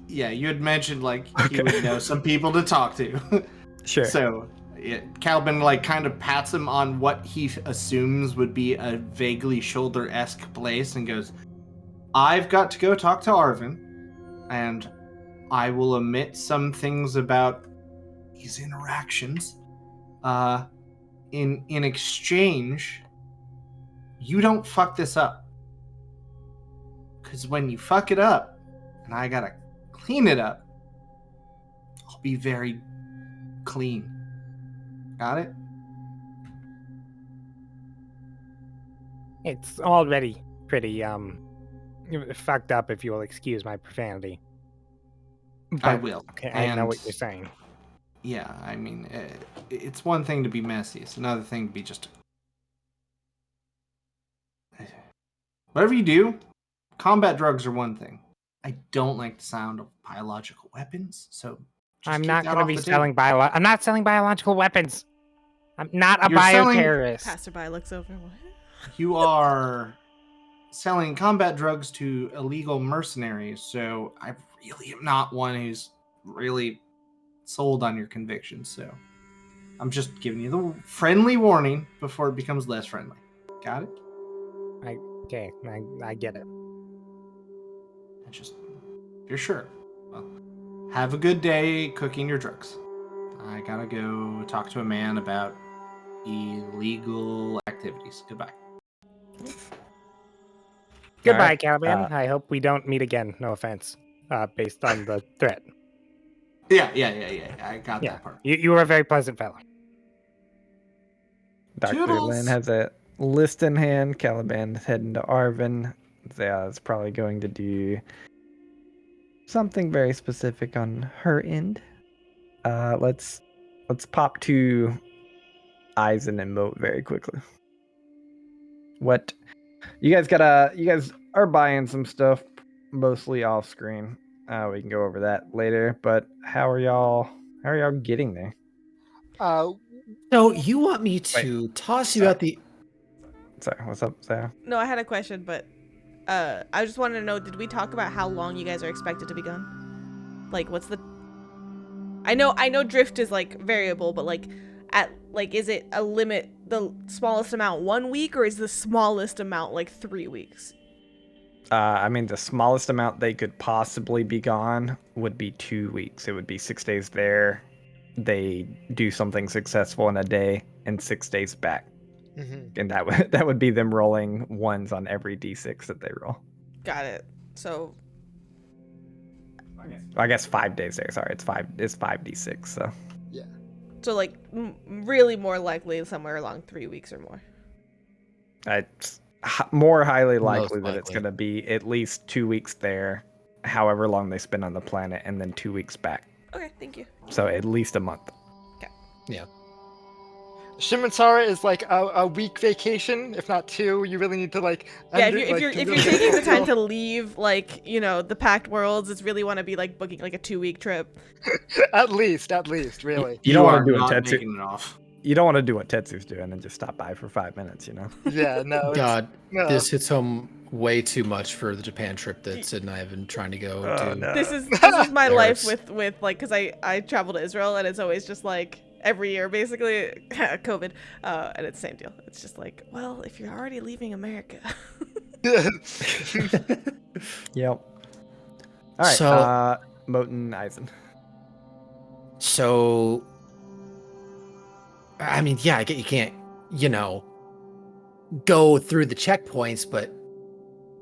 Yeah, you had mentioned like Okay. he would know some people to talk to. Sure. So, Calvin like kind of pats him on what he assumes would be a vaguely shoulder-esque place and goes, "I've got to go talk to Arvin, and I will omit some things about these interactions. In exchange, you don't fuck this up. Because when you fuck it up, and I gotta clean it up, I'll be very clean. Got it?" It's already pretty fucked up, if you will excuse my profanity. I But, will. Okay, I know what And- you're saying. Yeah, I mean, it's one thing to be messy. It's another thing to be just... Whatever you do, combat drugs are one thing. I don't like the sound of biological weapons, so just I'm keep not that going to off be the table. selling I'm not selling biological weapons. I'm not a You're selling- bioterrorist. Passerby looks over. What? You are selling combat drugs to illegal mercenaries, so I really am not one who's really sold on your convictions, so I'm just giving you the friendly warning before it becomes less friendly. Got it? Okay, I get it. And just, if you're sure, well, have a good day cooking your drugs. I gotta go talk to a man about illegal activities. Goodbye. Goodbye, Alright, Caliban. I hope we don't meet again. No offense, based on the threat. Yeah. I got Yeah, that part. you were a very pleasant fellow. Dr. Toodles. Lin has a list in hand. Caliban's heading to Arvin. Zaya's probably going to do something very specific on her end. Let's pop to Eisen and Moat very quickly. What you guys are buying some stuff mostly off screen. We can go over that later, but how are y'all getting there? So you want me to toss you out the... Sorry, what's up, Zaya? No, I had a question, but I just wanted to know, did we talk about how long you guys are expected to be gone? Like, what's the... I know drift is, like, variable, but, like, is it a limit, the smallest amount 1 week, or is the smallest amount, like, 3 weeks? I mean, the smallest amount they could possibly be gone would be 2 weeks. It would be 6 days there. They do something successful in a day and 6 days back. Mm-hmm. And that would be them rolling ones on every d6 that they roll. Got it. So, I guess 5 days there. Sorry, it's 5d6. So like, really more likely somewhere along 3 weeks or more. it's more highly Most likely that it's likely. going to be at least 2 weeks there, however long they spend on the planet, and then 2 weeks back. Okay, thank you. So at least a month. Shimensara is like a week vacation, if not 2. You really need to like. Yeah, under- if like, you're to if really you're taking the time feel- to leave, like, you know, the Pact Worlds, it's really want to be like booking like a 2-week trip. at least, really. You don't are want to do not what Tetsu. making it off. You don't want to do what Tetsu's doing and just stop by for 5 minutes. You know. Yeah, no. it's- God, no. this hits home way too much for the Japan trip that Sid and I have been trying to go Oh, to. no. This is my There life it's- with like, because I travel to Israel, and it's always just like every year, basically. COVID, and it's the same deal. It's just like, well, if you're already leaving America. Yep. All right. So- Moat and Eisen. So, I mean, yeah, I get you can't, go through the checkpoints, but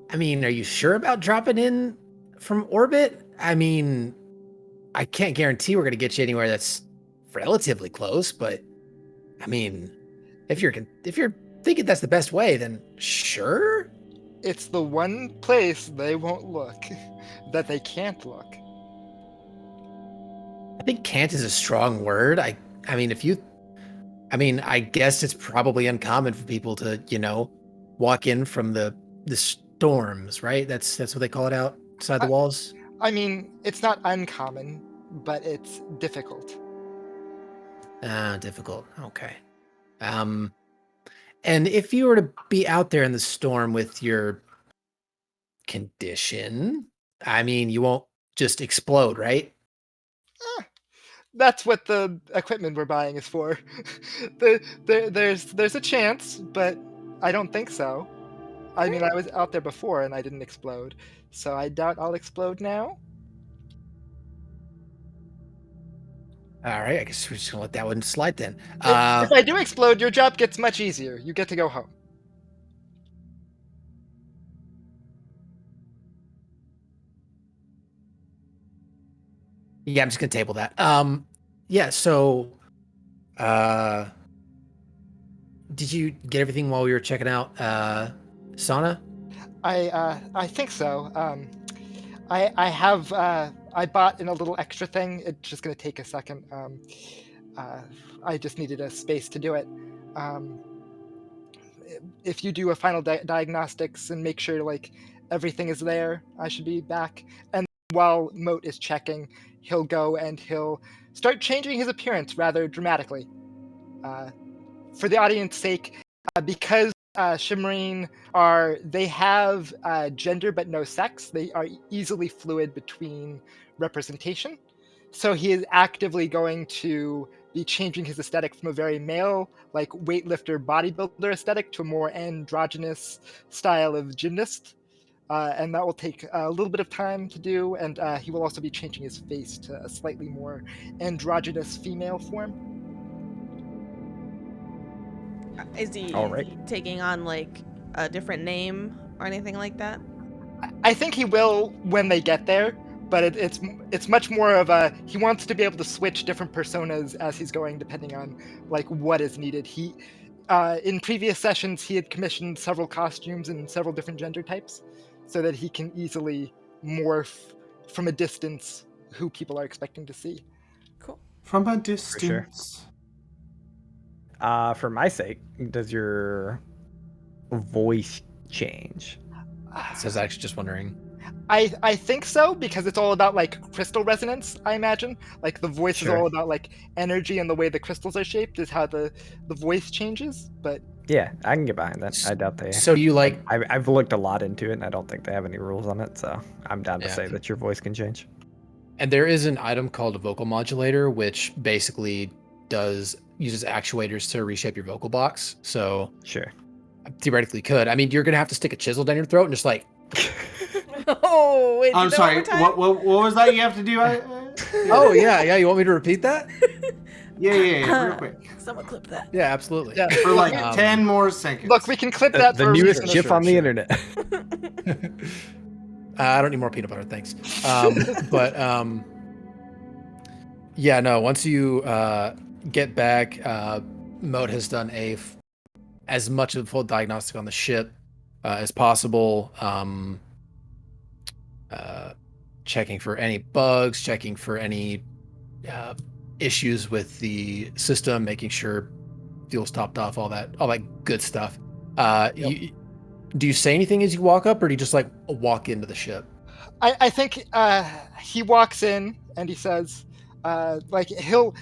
I mean, are you sure about dropping in from orbit? I mean, I can't guarantee we're going to get you anywhere that's relatively close, but I mean, if you're thinking that's the best way, then sure. It's the one place they won't look, that they can't look. I think can't is a strong word. I mean, I guess it's probably uncommon for people to, walk in from the storms, right? That's what they call it outside the walls. I mean, it's not uncommon, but it's difficult. Difficult. Okay. And if you were to be out there in the storm with your condition, I mean, you won't just explode, right? That's what the equipment we're buying is for. There's a chance, but I don't think so. I mean, I was out there before and I didn't explode, so I doubt I'll explode now. All right, I guess we're just gonna let that one slide then. If I do explode, your job gets much easier. You get to go home. Yeah, I'm just gonna table that. Yeah. So, did you get everything while we were checking out sauna? I think so. I bought in a little extra thing. It's just gonna take a second. I just needed a space to do it. If you do a final diagnostics and make sure like everything is there, I should be back. And while Moat is checking, he'll go and he'll start changing his appearance rather dramatically. For the audience's sake, because Shimmerine they have gender but no sex. They are easily fluid between representation. So he is actively going to be changing his aesthetic from a very male, like weightlifter, bodybuilder aesthetic to a more androgynous style of gymnast. And that will take a little bit of time to do. And he will also be changing his face to a slightly more androgynous female form. Is he taking on like a different name or anything like that? I think he will when they get there, but it's much more of a he wants to be able to switch different personas as he's going, depending on like what is needed. He in previous sessions he had commissioned several costumes in several different gender types, so that he can easily morph from a distance who people are expecting to see. Cool. From a distance. For my sake, does your voice change? So I was actually just wondering. I think so, because it's all about like crystal resonance, I imagine. Like the voice is all about like energy, and the way the crystals are shaped is how the voice changes. But yeah, I can get behind that. I doubt they. So you like? I've looked a lot into it, and I don't think they have any rules on it. So I'm down to Yeah. say that your voice can change. And there is an item called a vocal modulator, which basically uses actuators to reshape your vocal box. So Sure. theoretically could. I mean, you're gonna have to stick a chisel down your throat and just like. Oh, wait, I'm sorry. What was that you have to do? Oh yeah. You want me to repeat that? Yeah. Real quick. Someone clip that. Yeah, absolutely. yeah, For like 10 more seconds. look, we can clip that. The for newest reason. chip on the internet. I don't need more peanut butter, thanks. Yeah, no. Once you get back, Moat has done as much of a full diagnostic on the ship as possible. Checking for any bugs, checking for any issues with the system, making sure fuel's topped off, all that good stuff. Do you say anything as you walk up, or do you just like walk into the ship? I think he walks in and he says, like he'll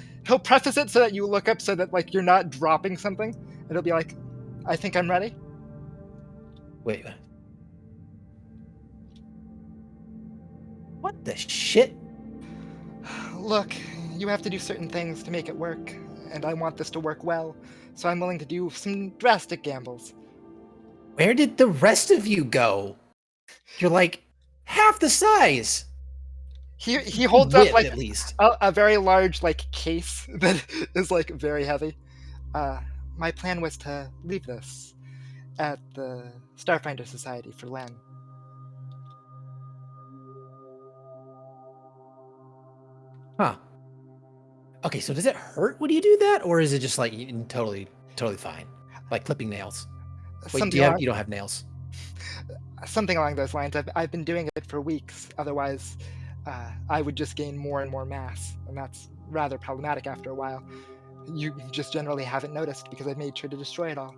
preface it so that you look up so that like you're not dropping something, and he'll be like, "I think I'm ready." Wait. What the shit? Look, you have to do certain things to make it work. and I want this to work well, so I'm willing to do some drastic gambles. Where did the rest of you go? You're like half the size. He holds up Width, like at least. a very large like case that is like very heavy. My plan was to leave this at the Starfinder Society for Len. Huh. Okay, so does it hurt when you do that, or is it just like totally fine, like clipping nails? Wait, Something you don't have nails? Something along those lines. I've been doing it for weeks. Otherwise, I would just gain more and more mass, and that's rather problematic after a while. You just generally haven't noticed because I've made sure to destroy it all.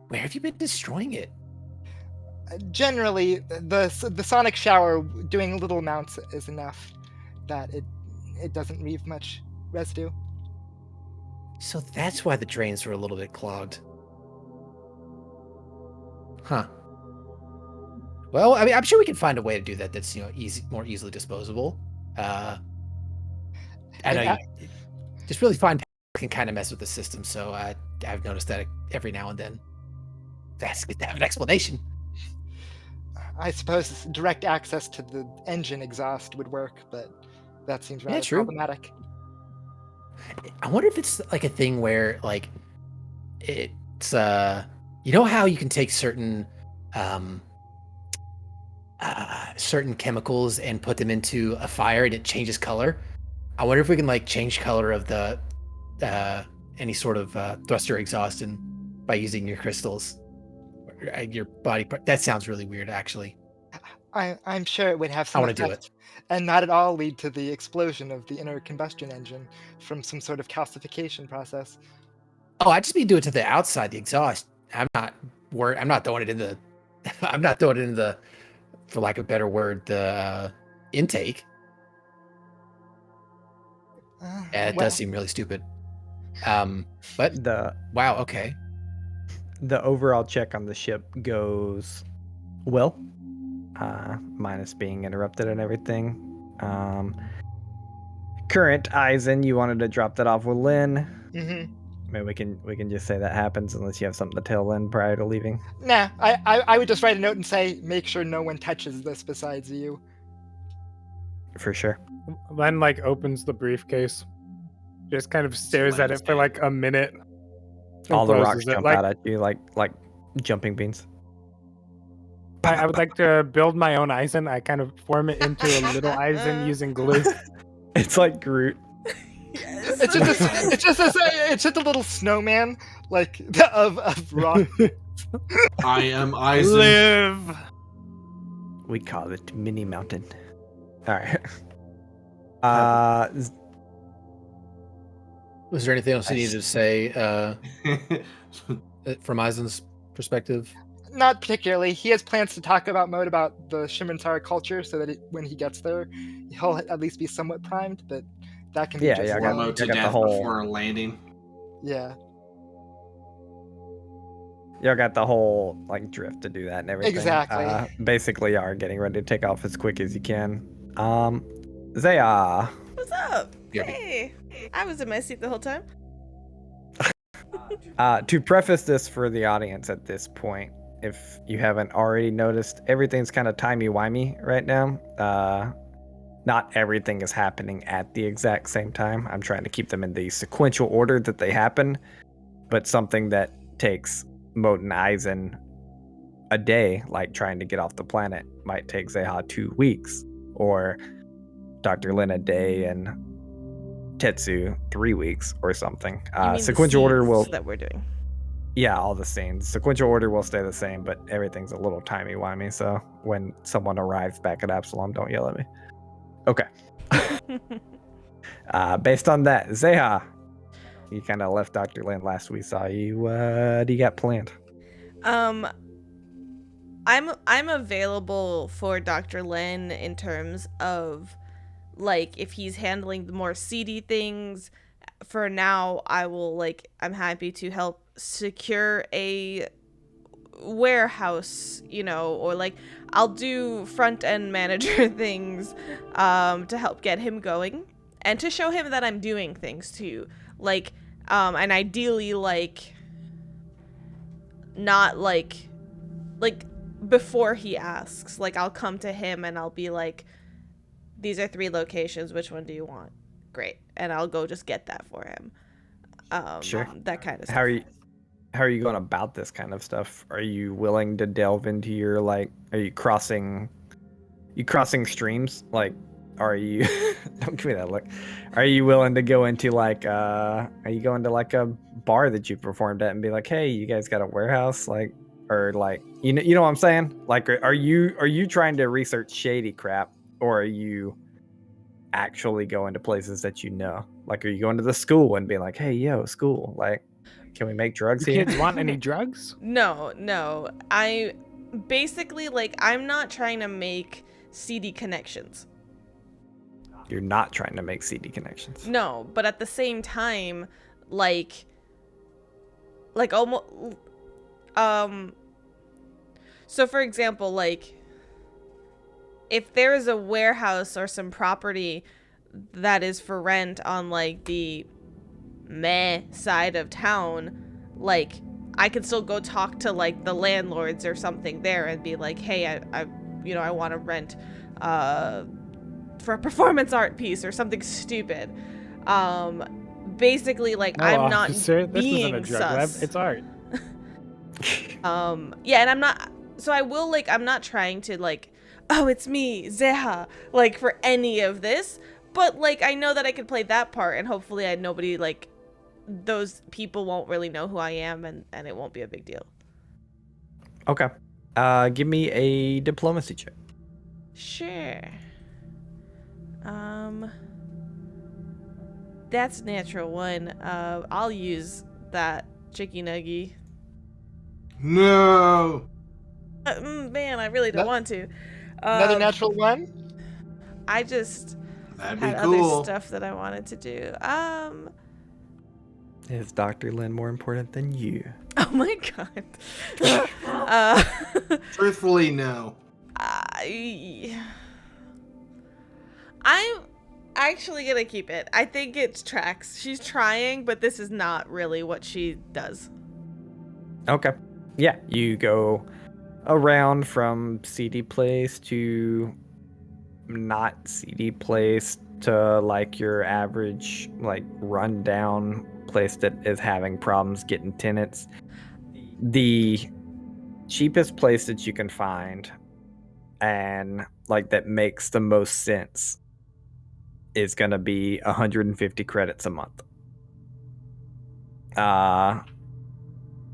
Where have you been destroying it? Generally, the sonic shower doing little amounts is enough that it doesn't leave much residue. So that's why the drains were a little bit clogged. Huh. Well, I mean, I'm sure we can find a way to do that that's, more easily disposable. I know you just really find can kind of mess with the system, so I've noticed that every now and then. That's good to have an explanation. I suppose direct access to the engine exhaust would work, but that seems rather problematic. I wonder if it's like a thing where like it's you know how you can take certain certain chemicals and put them into a fire and it changes color. I wonder if we can like change color of the any sort of thruster exhaust and by using your crystals, your body part. That sounds really weird, actually. I'm sure it would have some I want to do effect, it. and not at all lead to the explosion of the inner combustion engine from some sort of calcification process. Oh, I just mean do it to the outside, the exhaust. I'm not throwing it in the. I'm not throwing it in the, for lack of a better word, the intake. It does seem really stupid. But wow, okay. The overall check on the ship goes well, minus being interrupted and everything. Current Eisen, you wanted to drop that off with Lynn. Mm-hmm. I mean, we can just say that happens unless you have something to tell Lynn prior to leaving. Nah, I would just write a note and say, make sure no one touches this besides you. For sure. Len like opens the briefcase, just kind of stares at it for like a minute. All the rocks closes it. jump out at you like jumping beans. I would like to build my own Eisen. I kind of form it into a little Eisen using glue. It's like Groot. Yes. It's just a little snowman, like of rock. I am Eisen. Live. We call it Mini Mountain. All right. Was there anything else you needed to say from Eisen's perspective? Not particularly. He has plans to talk about Mode about the Shimmernsara culture, so that when he gets there, he'll at least be somewhat primed. But that can be just I got Warmo to the death whole- before a landing. yeah. Y'all got the whole like drift to do that and everything. Exactly. Basically, y'all are getting ready to take off as quick as you can. Zaya. What's up? Yeah. Hey, I was in my seat the whole time. To preface this for the audience at this point, if you haven't already noticed, everything's kind of timey-wimey right now. Not everything is happening at the exact same time. I'm trying to keep them in the sequential order that they happen, but something that takes Moat and Eisen a day, like trying to get off the planet, might take Zeha 2 weeks, or Dr. Lin a day and Tetsu 3 weeks or something. You mean the Sequential order scenes will... that we're doing. Yeah, all the scenes. Sequential order will stay the same, but everything's a little timey-wimey, so when someone arrives back at Absalom, don't yell at me. Okay. Based on that, Zeha, you kind of left Dr. Lin last we saw you. What do you got planned? I'm available for Dr. Lin in terms of like if he's handling the more seedy things. For now, I'm happy to help secure a warehouse, or like I'll do front end manager things to help get him going. and to show him that I'm doing things too, like, and ideally, like, not like before he asks, like, I'll come to him and I'll be like, these are 3 locations, which one do you want? Great. And I'll go just get that for him. Sure. That kind of stuff. How are you going about this kind of stuff? Are you willing to delve into your, like, are you crossing streams? Like, are you don't give me that look. Are you willing to go into like are you going to like a bar that you performed at and be like, hey, you guys got a warehouse? Like, or like, you know what I'm saying? Like, are you trying to research shady crap, or are you actually going to places that you know? Like, are you going to the school and being like, hey, yo, school, like, can we make drugs Do here? kids want any drugs? No. I basically, like, I'm not trying to make CD connections. You're not trying to make CD connections. No, but at the same time, like almost, so for example, like, if there is a warehouse or some property that is for rent on, like, the meh side of town, like, I could still go talk to, like, the landlords or something there and be like, hey, I want to rent, for a performance art piece or something stupid. Basically, like, No, I'm not officer, this being isn't a drug lab. sus. It's art. Yeah, and I'm not, so I will, like, I'm not trying to, like, oh, it's me, Zeha, like, for any of this, but, like, I know that I could play that part, and hopefully nobody, like, those people won't really know who I am, and it won't be a big deal. Okay. Give me a diplomacy check. Sure. That's natural 1. I'll use that chicky nuggy. No. Man, I really don't want to. Another natural 1. I just That'd be had cool. other stuff that I wanted to do. Is Dr. Lin more important than you? Oh my god. Truthfully, no. I'm actually gonna keep it. I think it tracks. She's trying, but this is not really what she does. Okay. Yeah, you go around from CD place to not CD place to, like, your average, like, rundown place that is having problems getting tenants. The cheapest place that you can find and, like, that makes the most sense is gonna be 150 credits a month.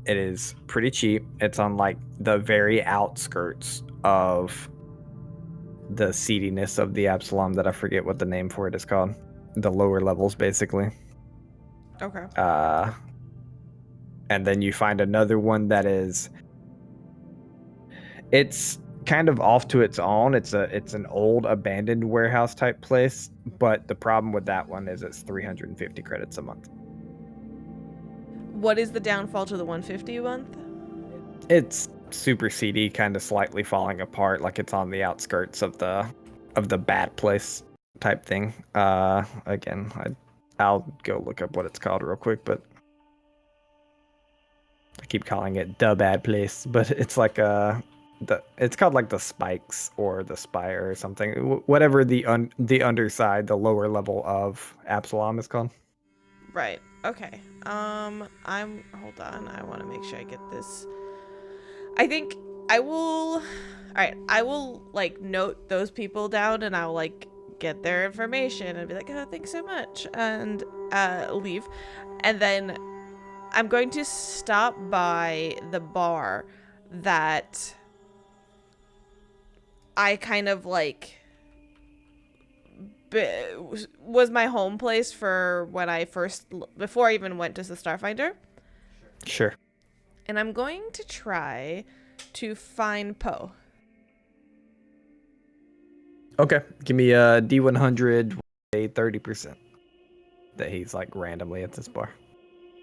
It is pretty cheap. It's on, like, the very outskirts of the seediness of the Absalom that I forget what the name for it is called. The lower levels, basically. Okay. And then you find another one that is, it's kind of off to its own. It's an old abandoned warehouse type place, but the problem with that one is it's 350 credits a month. What is the downfall to the 150 a month? It's super seedy, kind of slightly falling apart, like it's on the outskirts of the bad place type thing. Again, I'll go look up what it's called real quick, but I keep calling it the bad place, but it's like it's called like the Spikes or the Spire or something. Whatever the underside, the lower level of Absalom is called. Right. Okay. Hold on. I want to make sure I get this. I think I will. All right. I will, like, note those people down, and I'll, like, get their information and be like, oh, thanks so much, and leave. And then I'm going to stop by the bar that I kind of, like, was my home place for when I before I even went to the Starfinder. Sure. And I'm going to try to find Poe. Okay. Give me a D100, a 30% that he's, like, randomly at this bar.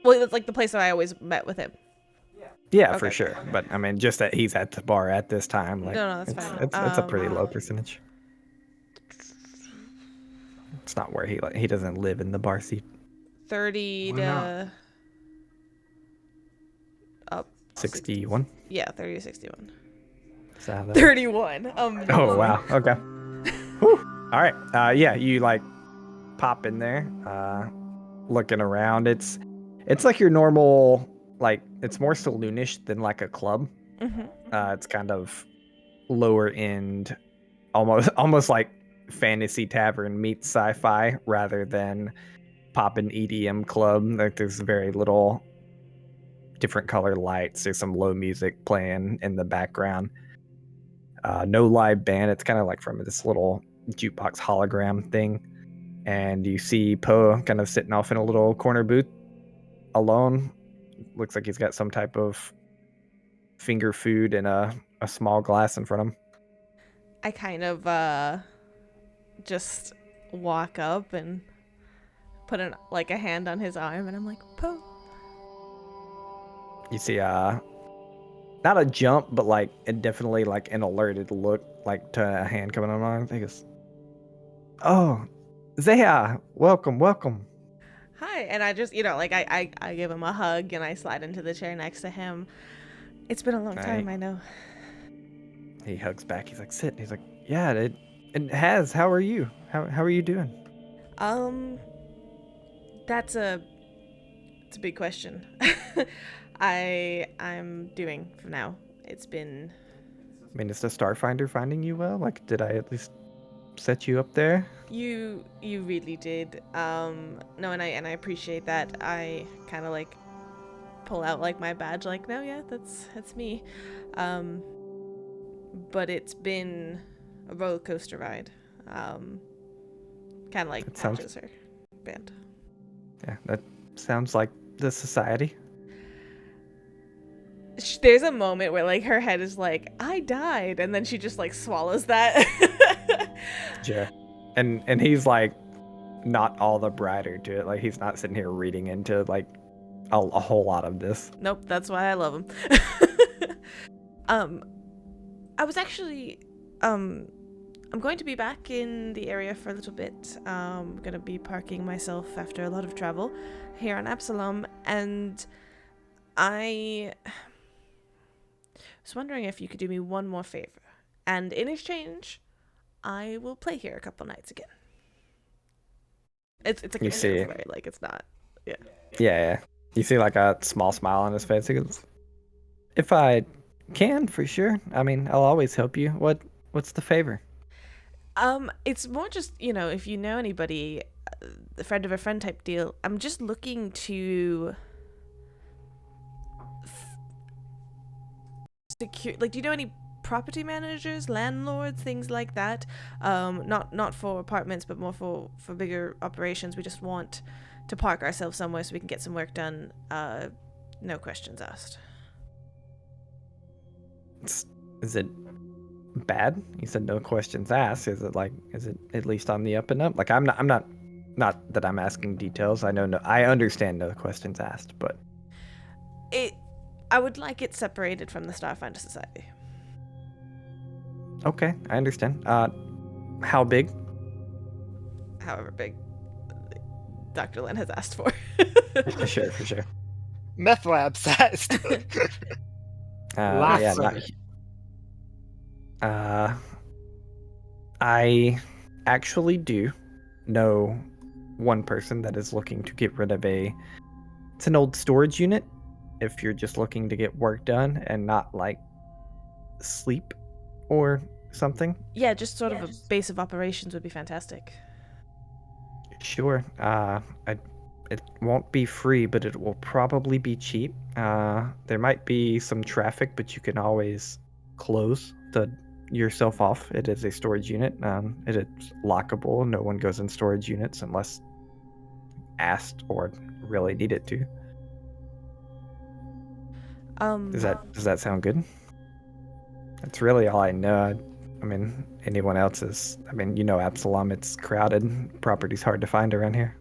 Well, it's like the place that I always met with him. Yeah, Okay. for sure. But I mean, just that he's at the bar at this time. Like, No, that's fine. It's a pretty low percentage. It's not where he doesn't live in the bar seat. 30 Why to not? up 61. Yeah, 30 to 61. Is that how that- 31. Oh wow. Okay. Whew. All right. Yeah, you like pop in there, looking around. It's like your normal, like it's more saloonish than like a club. Mm-hmm. It's kind of lower end, almost like fantasy tavern meets sci-fi rather than poppin' EDM club. Like there's very little different color lights. There's some low music playing in the background. No live band. It's kind of like from this little jukebox hologram thing. And you see Poe kind of sitting off in a little corner booth alone. Looks like he's got some type of finger food in a small glass in front of him. I kind of just walk up and put a hand on his arm, and I'm like, Poe. You see not a jump, but like definitely like an alerted look, like to a hand coming on arm. He goes, "Oh, Zaya, welcome." Hi. And I just, I give him a hug and I slide into the chair next to him. It's been a long time, I know. He hugs back. He's like, "Sit." He's like, "Yeah, it has. How are you? How are you doing?" It's a big question. I'm doing for now. It's been. I mean, is the Starfinder finding you well? Like, did I at least set you up there? You really did. No, and I appreciate that. I kind of like pull out like my badge, like, no, yeah, that's me. But it's been a roller coaster ride. Kind of like Patches her band. Yeah, that sounds like the society. There's a moment where like her head is like, I died, and then she just like swallows that. Sure. And he's like not all the brighter to it. Like he's not sitting here reading into like a whole lot of this. Nope, that's why I love him. I was actually I'm going to be back in the area for a little bit. I'm gonna be parking myself after a lot of travel here on Absalom, and I was wondering if you could do me one more favor, and in exchange, I will play here a couple nights again. It's like You see. like it's not, yeah. Yeah. You see like a small smile on his face. He goes, "If I can, for sure. I mean, I'll always help you. What's the favor?" It's more just, if you know anybody, a friend of a friend type deal. I'm just looking to secure, like, do you know any property managers, landlords, things like that? Not for apartments, but more for bigger operations. We just want to park ourselves somewhere so we can get some work done. No questions asked. Is it bad? You said no questions asked. Is it at least on the up and up? Like I'm not that I'm asking details. I understand no questions asked, but I would like it separated from the Starfinder Society. okay, I understand. How big? However big Dr. Lin has asked for. For sure. Meth lab sized. Lots Yeah, of not. it. I actually do know one person that is looking to get rid of it's an old storage unit. If you're just looking to get work done and not like sleep or something. Yeah, just sort of a base of operations would be fantastic. Sure. It won't be free, but it will probably be cheap. There might be some traffic, but you can always close yourself off. It is a storage unit. It is lockable. No one goes in storage units unless asked or really needed to. Does that sound good? That's really all I know. I mean, anyone else is. I mean, Absalom. It's crowded. Property's hard to find around here.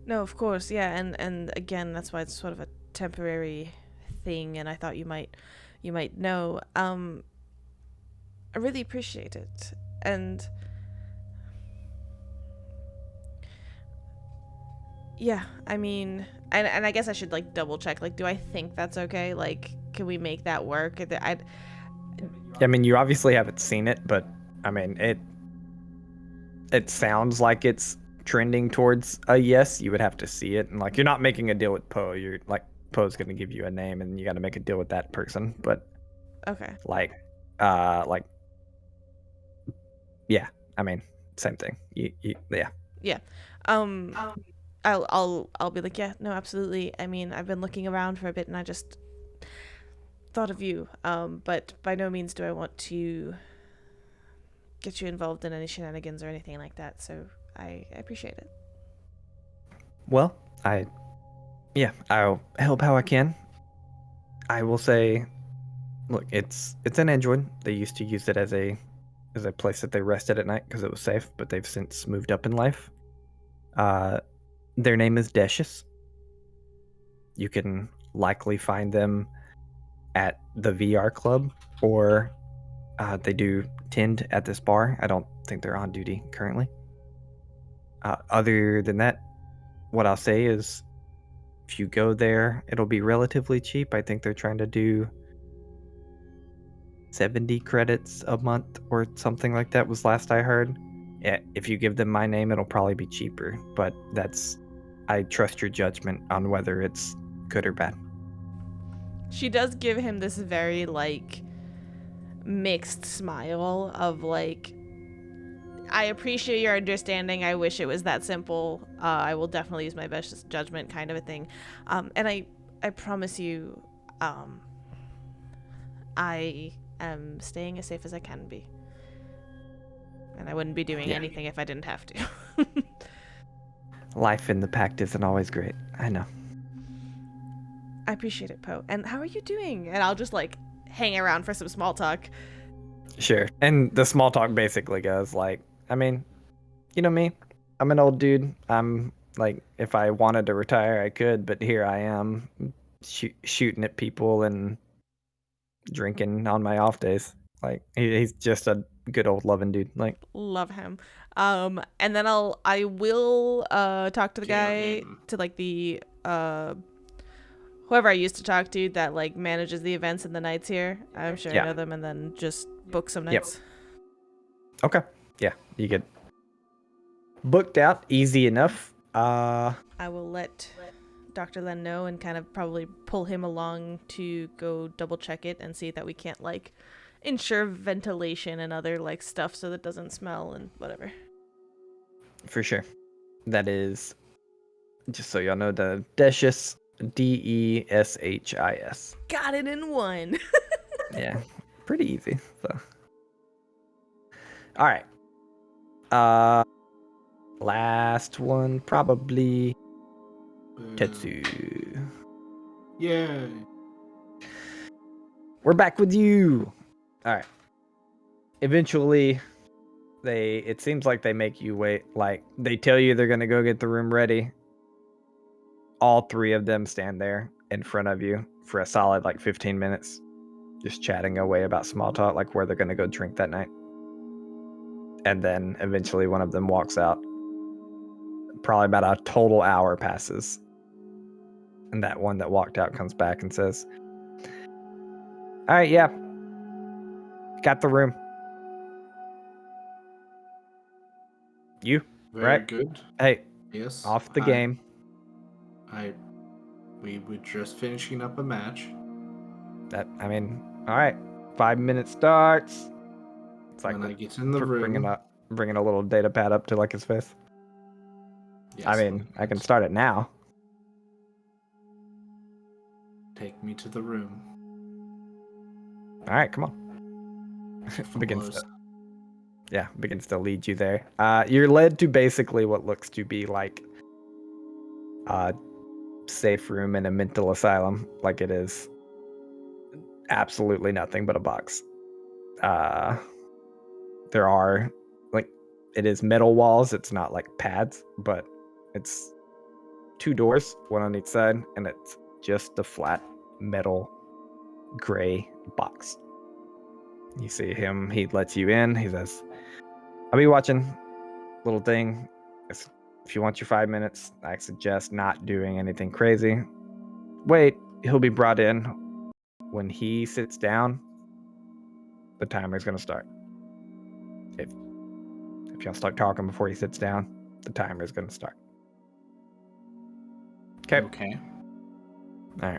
No, of course, yeah, and again, that's why it's sort of a temporary thing, and I thought you might know. I really appreciate it, and Yeah, I mean, and I guess I should like double check. Like, do I think that's okay? Like, can we make that work? I mean, you obviously haven't seen it, but I mean, it sounds like it's trending towards a yes. You would have to see it, and like you're not making a deal with Poe. You're like Poe's gonna give you a name, and you got to make a deal with that person. But Okay. like, yeah. I mean, same thing. Yeah. Yeah. I'll be like, yeah, no, absolutely. I mean, I've been looking around for a bit, and I just thought of you. But by no means do I want to get you involved in any shenanigans or anything like that. So I appreciate it. Well, I'll help how I can. I will say, look, it's an Android. They used to use it as a place that they rested at night because it was safe, but they've since moved up in life. Their name is Decius. You can likely find them at the VR club, or they do tend at this bar. I don't think they're on duty currently. Other than that, what I'll say is, if you go there, it'll be relatively cheap. I think they're trying to do 70 credits a month or something like that was last I heard. Yeah, if you give them my name, it'll probably be cheaper, but I trust your judgment on whether it's good or bad. She does give him this very like mixed smile of like, I appreciate your understanding. I wish it was that simple. I will definitely use my best judgment, kind of a thing. And I promise you, I am staying as safe as I can be. And I wouldn't be doing anything if I didn't have to. Life in the Pact isn't always great. I know. I appreciate it, Poe. And how are you doing? And I'll just like hang around for some small talk. Sure. And the small talk basically goes like, I mean, you know me, I'm an old dude. I'm like, if I wanted to retire, I could, but here I am shooting at people and drinking on my off days. Like, he's just a good old loving dude. Like, Love him. And then I will talk to the guy, to like the whoever I used to talk to that like manages the events and the nights here. I'm sure I know them, and then just book some nights. Okay. Yeah, you get booked out easy enough. I will let Dr. Len know and kind of probably pull him along to go double check it and see that we can't like ensure ventilation and other like stuff so that it doesn't smell and whatever. For sure. That is, just so y'all know, the Decius, Deshis. Got it in one. Yeah, pretty easy. So, all right. Last one probably Tetsu. Yay. We're back with you. All right. Eventually, it seems like they make you wait. Like, they tell you they're gonna go get the room ready. All three of them stand there in front of you for a solid like 15 minutes, just chatting away about small talk, like where they're gonna go drink that night. And then eventually one of them walks out. Probably about a total hour passes. And that one that walked out comes back and says, all right, yeah, got the room. You, Very right? good. Hey, Yes. off the game. We were just finishing up a match. I mean, all right. 5 minutes starts. It's like When I get in the room, bringing a little data pad up to like his face. yes, I mean, I can start it now. Take me to the room. All right, come on. begins to lead you there. You're led to basically what looks to be like a safe room in a mental asylum. Like, it is absolutely nothing but a box. There are like, it is metal walls. It's not like pads, but it's 2 doors, one on each side, and it's just a flat metal gray box. You see him, he lets you in. He says, I'll be watching. Little thing. It's if you want your 5 minutes, I suggest not doing anything crazy. Wait, he'll be brought in. When he sits down, the timer's going to start. If y'all start talking before he sits down, the timer's going to start. Okay. All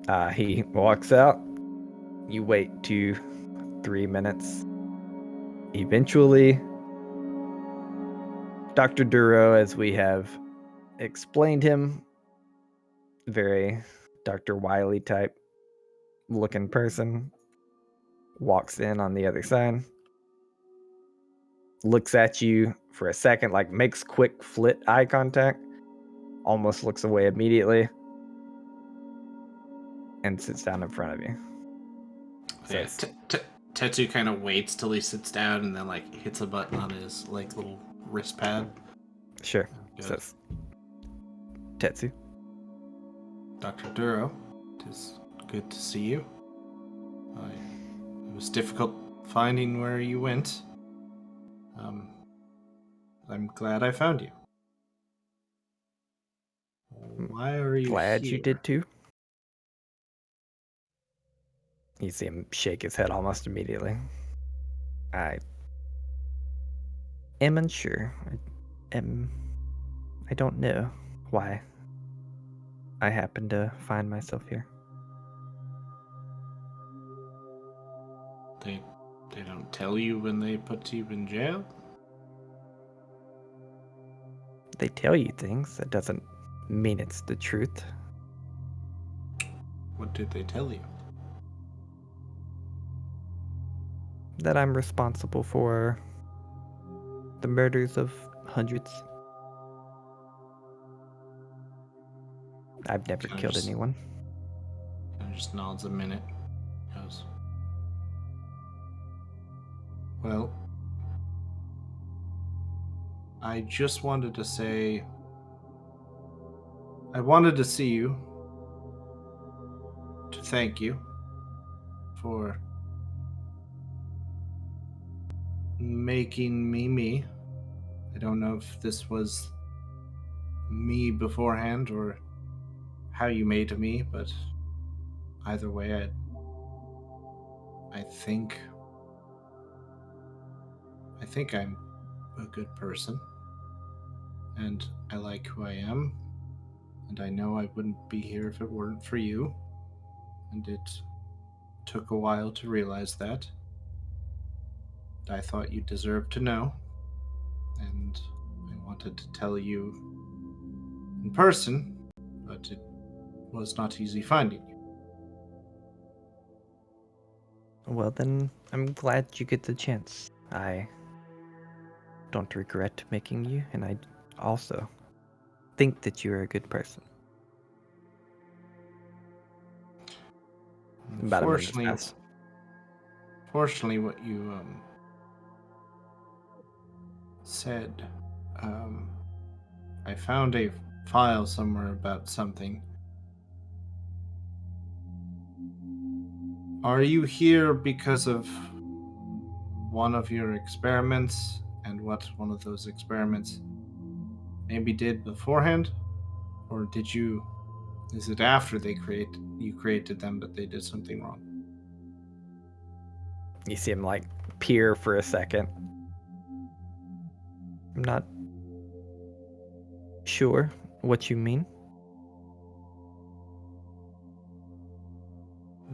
right. He walks out. You wait 2-3 minutes. Eventually, Dr. Duro, as we have explained him, very Dr. Wily type looking person, walks in on the other side, looks at you for a second, like makes quick flit eye contact, almost looks away immediately, and sits down in front of you. Yeah, Tetsu kind of waits till he sits down and then like hits a button on his like little wrist pad. Sure. Good. Says Tetsu. Dr. Duro, it is good to see you. It was difficult finding where you went. I'm glad I found you. Why are you Glad here? you did too. You see him shake his head almost immediately. I am unsure. I don't know why I happen to find myself here. They don't tell you when they put you in jail? They tell you things, that doesn't mean it's the truth. What did they tell you? That I'm responsible for the murders of hundreds. I've never Kinda killed just- anyone. Kind of just nods a minute. Goes, well, I just wanted to say I wanted to see you to thank you for making me me. I don't know if this was me beforehand or how you made me, but either way, I think I'm a good person, and I like who I am, and I know I wouldn't be here if it weren't for you, and it took a while to realize that. I thought you deserved to know, and I wanted to tell you in person, but it was not easy finding you. Well, then I'm glad you get the chance. I don't regret making you, and I also think that you're a good person. About a minute's passed. Fortunately, what you said, I found a file somewhere about something. Are you here because of one of your experiments and what one of those experiments maybe did beforehand? Or is it after you created them but they did something wrong? You see him like peer for a second. I'm not sure what you mean.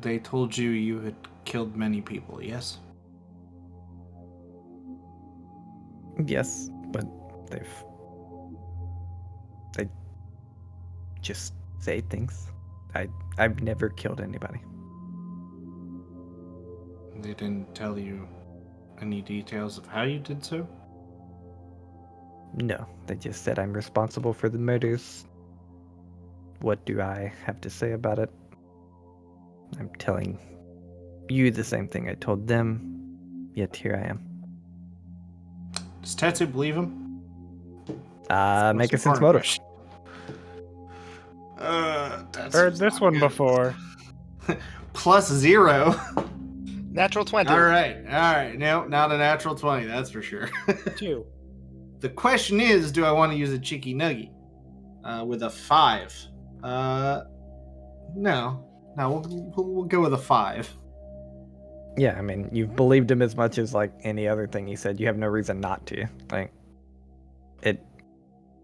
They told you had killed many people, yes? Yes, but they just say things. I've never killed anybody. They didn't tell you any details of how you did so? No, they just said I'm responsible for the murders. What do I have to say about it? I'm telling you the same thing I told them, yet here I am. Does Tetsu believe him? Make a sense motive. That's Heard this one before. +0. Natural 20. All right. No, not a natural 20, that's for sure. 2. The question is, do I want to use a cheeky nuggy with a 5? No, we'll go with a 5. Yeah, I mean, you've believed him as much as like any other thing he said. You have no reason not to. Like, it.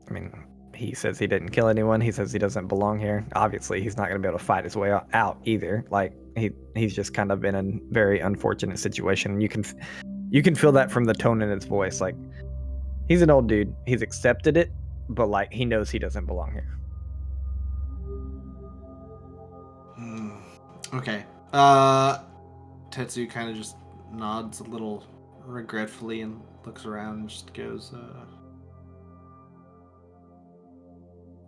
I mean, he says he didn't kill anyone. He says he doesn't belong here. Obviously, he's not going to be able to fight his way out either. Like, he's just kind of in a very unfortunate situation. You can feel that from the tone in his voice. Like, he's an old dude. He's accepted it, but like he knows he doesn't belong here. Okay. Tetsu kind of just nods a little regretfully and looks around and just goes,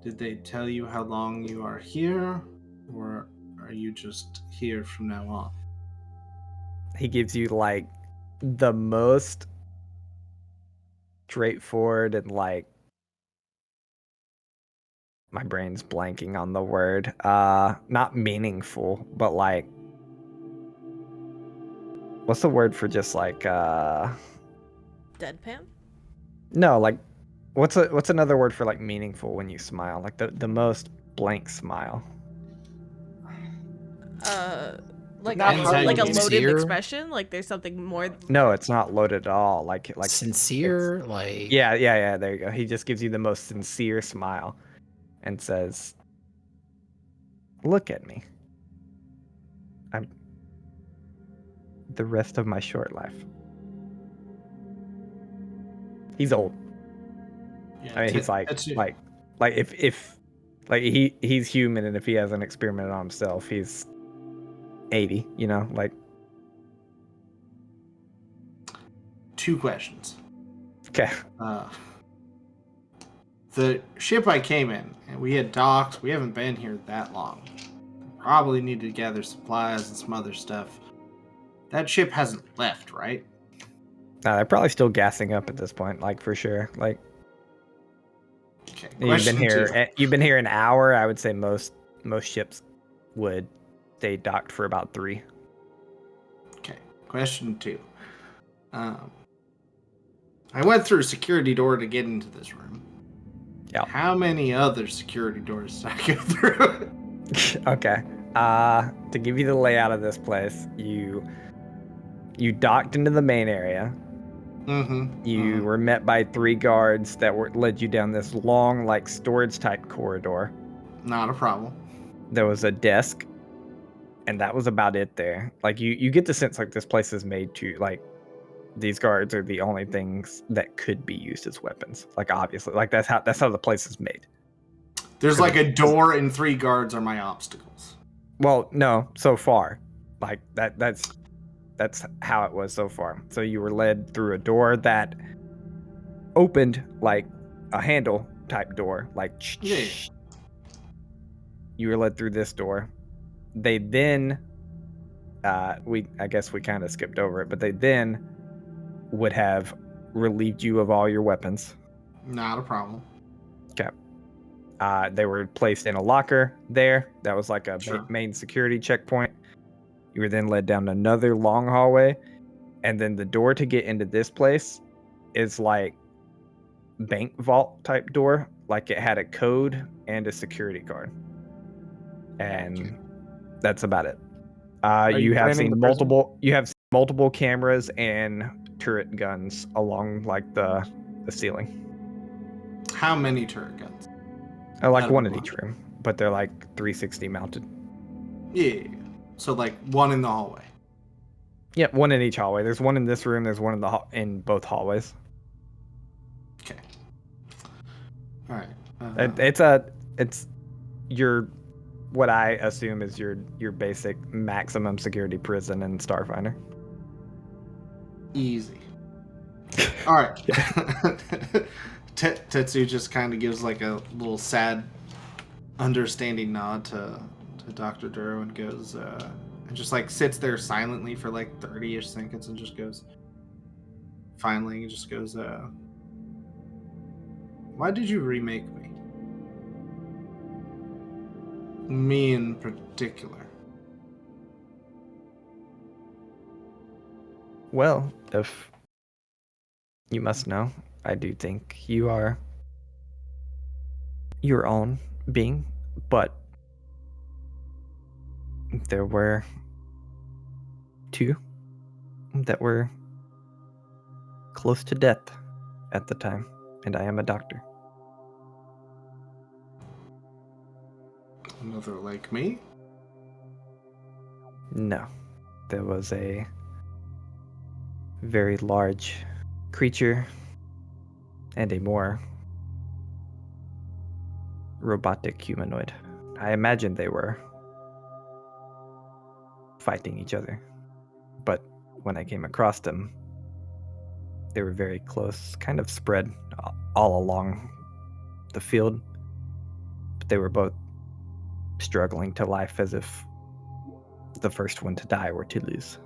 did they tell you how long you are here, or are you just here from now on? He gives you like the most straightforward and like, my brain's blanking on the word, not meaningful, but like, what's the word for just like Deadpan? no, like, what's another word for like meaningful when you smile? Like the most blank smile. Like Not almost like a loaded sincere? expression. Like there's something more. No, it's not loaded at all. Like Sincere, like yeah. There you go. He just gives you the most sincere smile, and says, "Look at me. I'm the rest of my short life." He's old. Yeah, I mean, he's like Tetsu- if like he's human, and if he has an experiment on himself, he's 80. You know, like. 2 questions. Okay. The ship I came in, and we had docked. We haven't been here that long. Probably need to gather supplies and some other stuff. That ship hasn't left, right? They're probably still gassing up at this point, like for sure. Like Okay. you've been Question here, 2. you've been here an hour. I would say most ships would stay docked for about 3. Okay. Question 2. I went through a security door to get into this room. Yeah. How many other security doors did I go through? Okay. To give you the layout of this place, you docked into the main area. You were met by 3 guards that led you down this long, like storage type corridor. Not a problem. There was a desk, and that was about it there. Like you get the sense like this place is made to like, these guards are the only things that could be used as weapons. Like obviously, like that's how the place is made. There's like a door and 3 guards are my obstacles. Well, no, so far, like that's how it was so far. So you were led through a door that opened like a handle type door, like Yeah. you were led through this door. They then I guess we kind of skipped over it, but they then would have relieved you of all your weapons. Not a problem. Okay. They were placed in a locker there. That was like a Sure. main security checkpoint. You were then led down another long hallway, and then the door to get into this place is like bank vault type door. Like it had a code and a security guard, and that's about it. You have planning seen the prison? multiple cameras and turret guns along like the ceiling. How many turret guns? Like Out of one a in each bunch. room, but they're like 360 mounted. Yeah. So like one in the hallway. Yeah, one in each hallway. There's one in this room. There's one in in both hallways. Okay. All right. It's your what I assume is your basic maximum security prison in Starfinder. Easy. All right. Tetsu just kind of gives like a little sad, understanding nod to Dr. Duro and goes, and just like sits there silently for like 30-ish seconds and just goes, finally, he just goes, why did you remake me? Me in particular. Well, if you must know, I do think you are your own being, but there were two that were close to death at the time, and I am a doctor. Another like me? No, there was a very large creature and a more robotic humanoid. I imagine they were fighting each other, but when I came across them, they were very close, kind of spread all along the field, but they were both struggling to life as if the first one to die were to lose.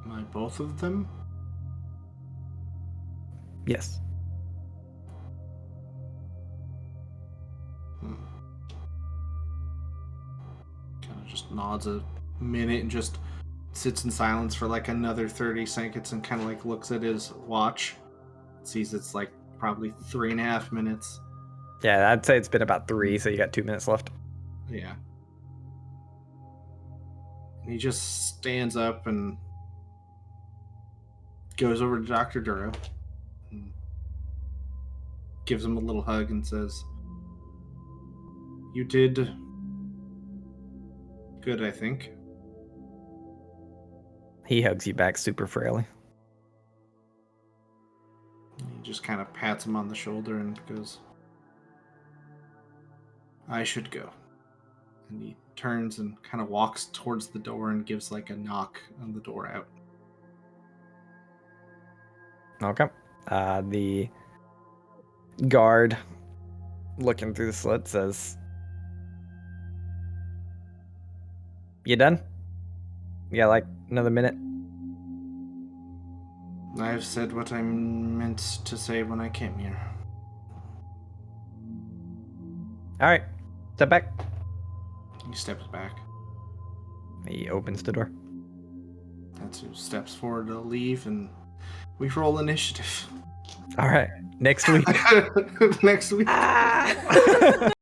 Am I both of them? Yes. Kind of just nods a minute and just sits in silence for like another 30 seconds and kind of like looks at his watch. Sees it's like probably 3.5 minutes. Yeah, I'd say it's been about 3, so you got 2 minutes left. Yeah. And he just stands up and goes over to Dr. Duro and gives him a little hug and says, "You did good, I think." He hugs you back super frailly. He just kind of pats him on the shoulder and goes, "I should go." And he turns and kind of walks towards the door and gives like a knock on the door out. Okay. The guard looking through the slit says, "You done? You got like another minute?" I've said what I meant to say when I came here. All right. Step back. He steps back. He opens the door. Tatsu steps forward to leave, and we roll initiative. All right. Next week. Next week.